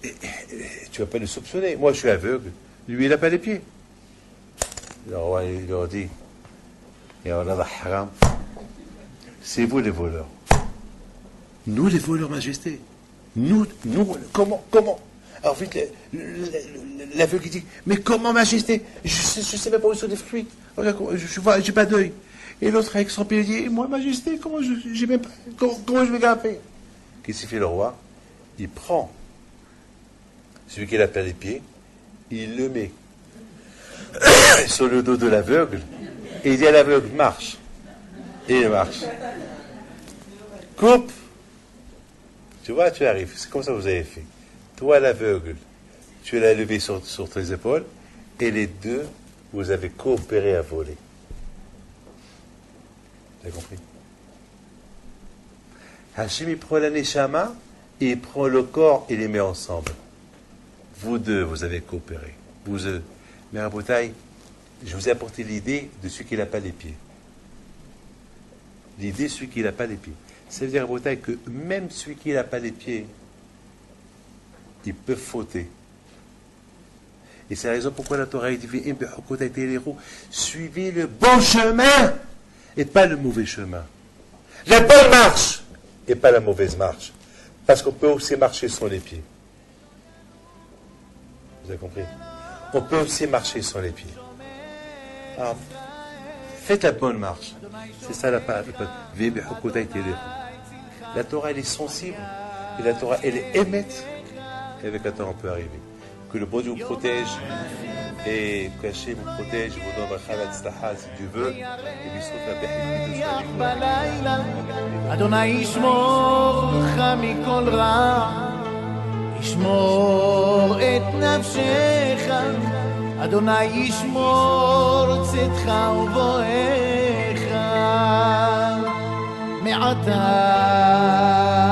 Et tu vas pas le soupçonner. Moi, je suis aveugle. Lui, il n'a pas les pieds. Le roi, il leur dit, c'est vous les voleurs. Nous, les voleurs, Majesté. Nous, comment? Alors vite, l'aveugle dit, mais comment, Majesté? Je sais même pas où sont les fruits. Je vois, j'ai pas d'œil. Et l'autre avec son pied dit, moi, Majesté, comment je vais grimper? Qu'est-ce qu'il fait le roi? Il prend celui qui n'a pas les pieds, il le met sur le dos de l'aveugle, et il dit à l'aveugle, marche. Et il marche. Coupe. Tu vois, tu arrives. C'est comme ça que vous avez fait. Toi, l'aveugle, tu l'as levé sur tes épaules, et les deux, vous avez coopéré à voler. Vous avez compris? Hachem, il prend la neshama, et il prend le corps, et les met ensemble. Vous deux, vous avez coopéré. Vous deux. Mais Rabotai, je vous ai apporté l'idée de celui qui n'a pas les pieds. L'idée de celui qui n'a pas les pieds. Ça veut dire, Rabotai, que même celui qui n'a pas les pieds, il peut fauter. Et c'est la raison pourquoi la Torah dit suivez le bon chemin et pas le mauvais chemin. La bonne marche et pas la mauvaise marche. Parce qu'on peut aussi marcher sur les pieds. Vous avez compris? On peut aussi marcher sur les pieds. Alors, faites la bonne marche. C'est ça la parole. La Torah, elle est sensible. Et la Torah, elle est émette. Et avec la Torah, on peut arriver. Que le bon Dieu vous protège. Et que Hachem vous protège. Vous donne la tzlaha, si Dieu veut. Et puis, sauf la אדוני ישמור לך מכל רע, ישמור את נפשך, אדוני ישמור צאתך ובואך מעתה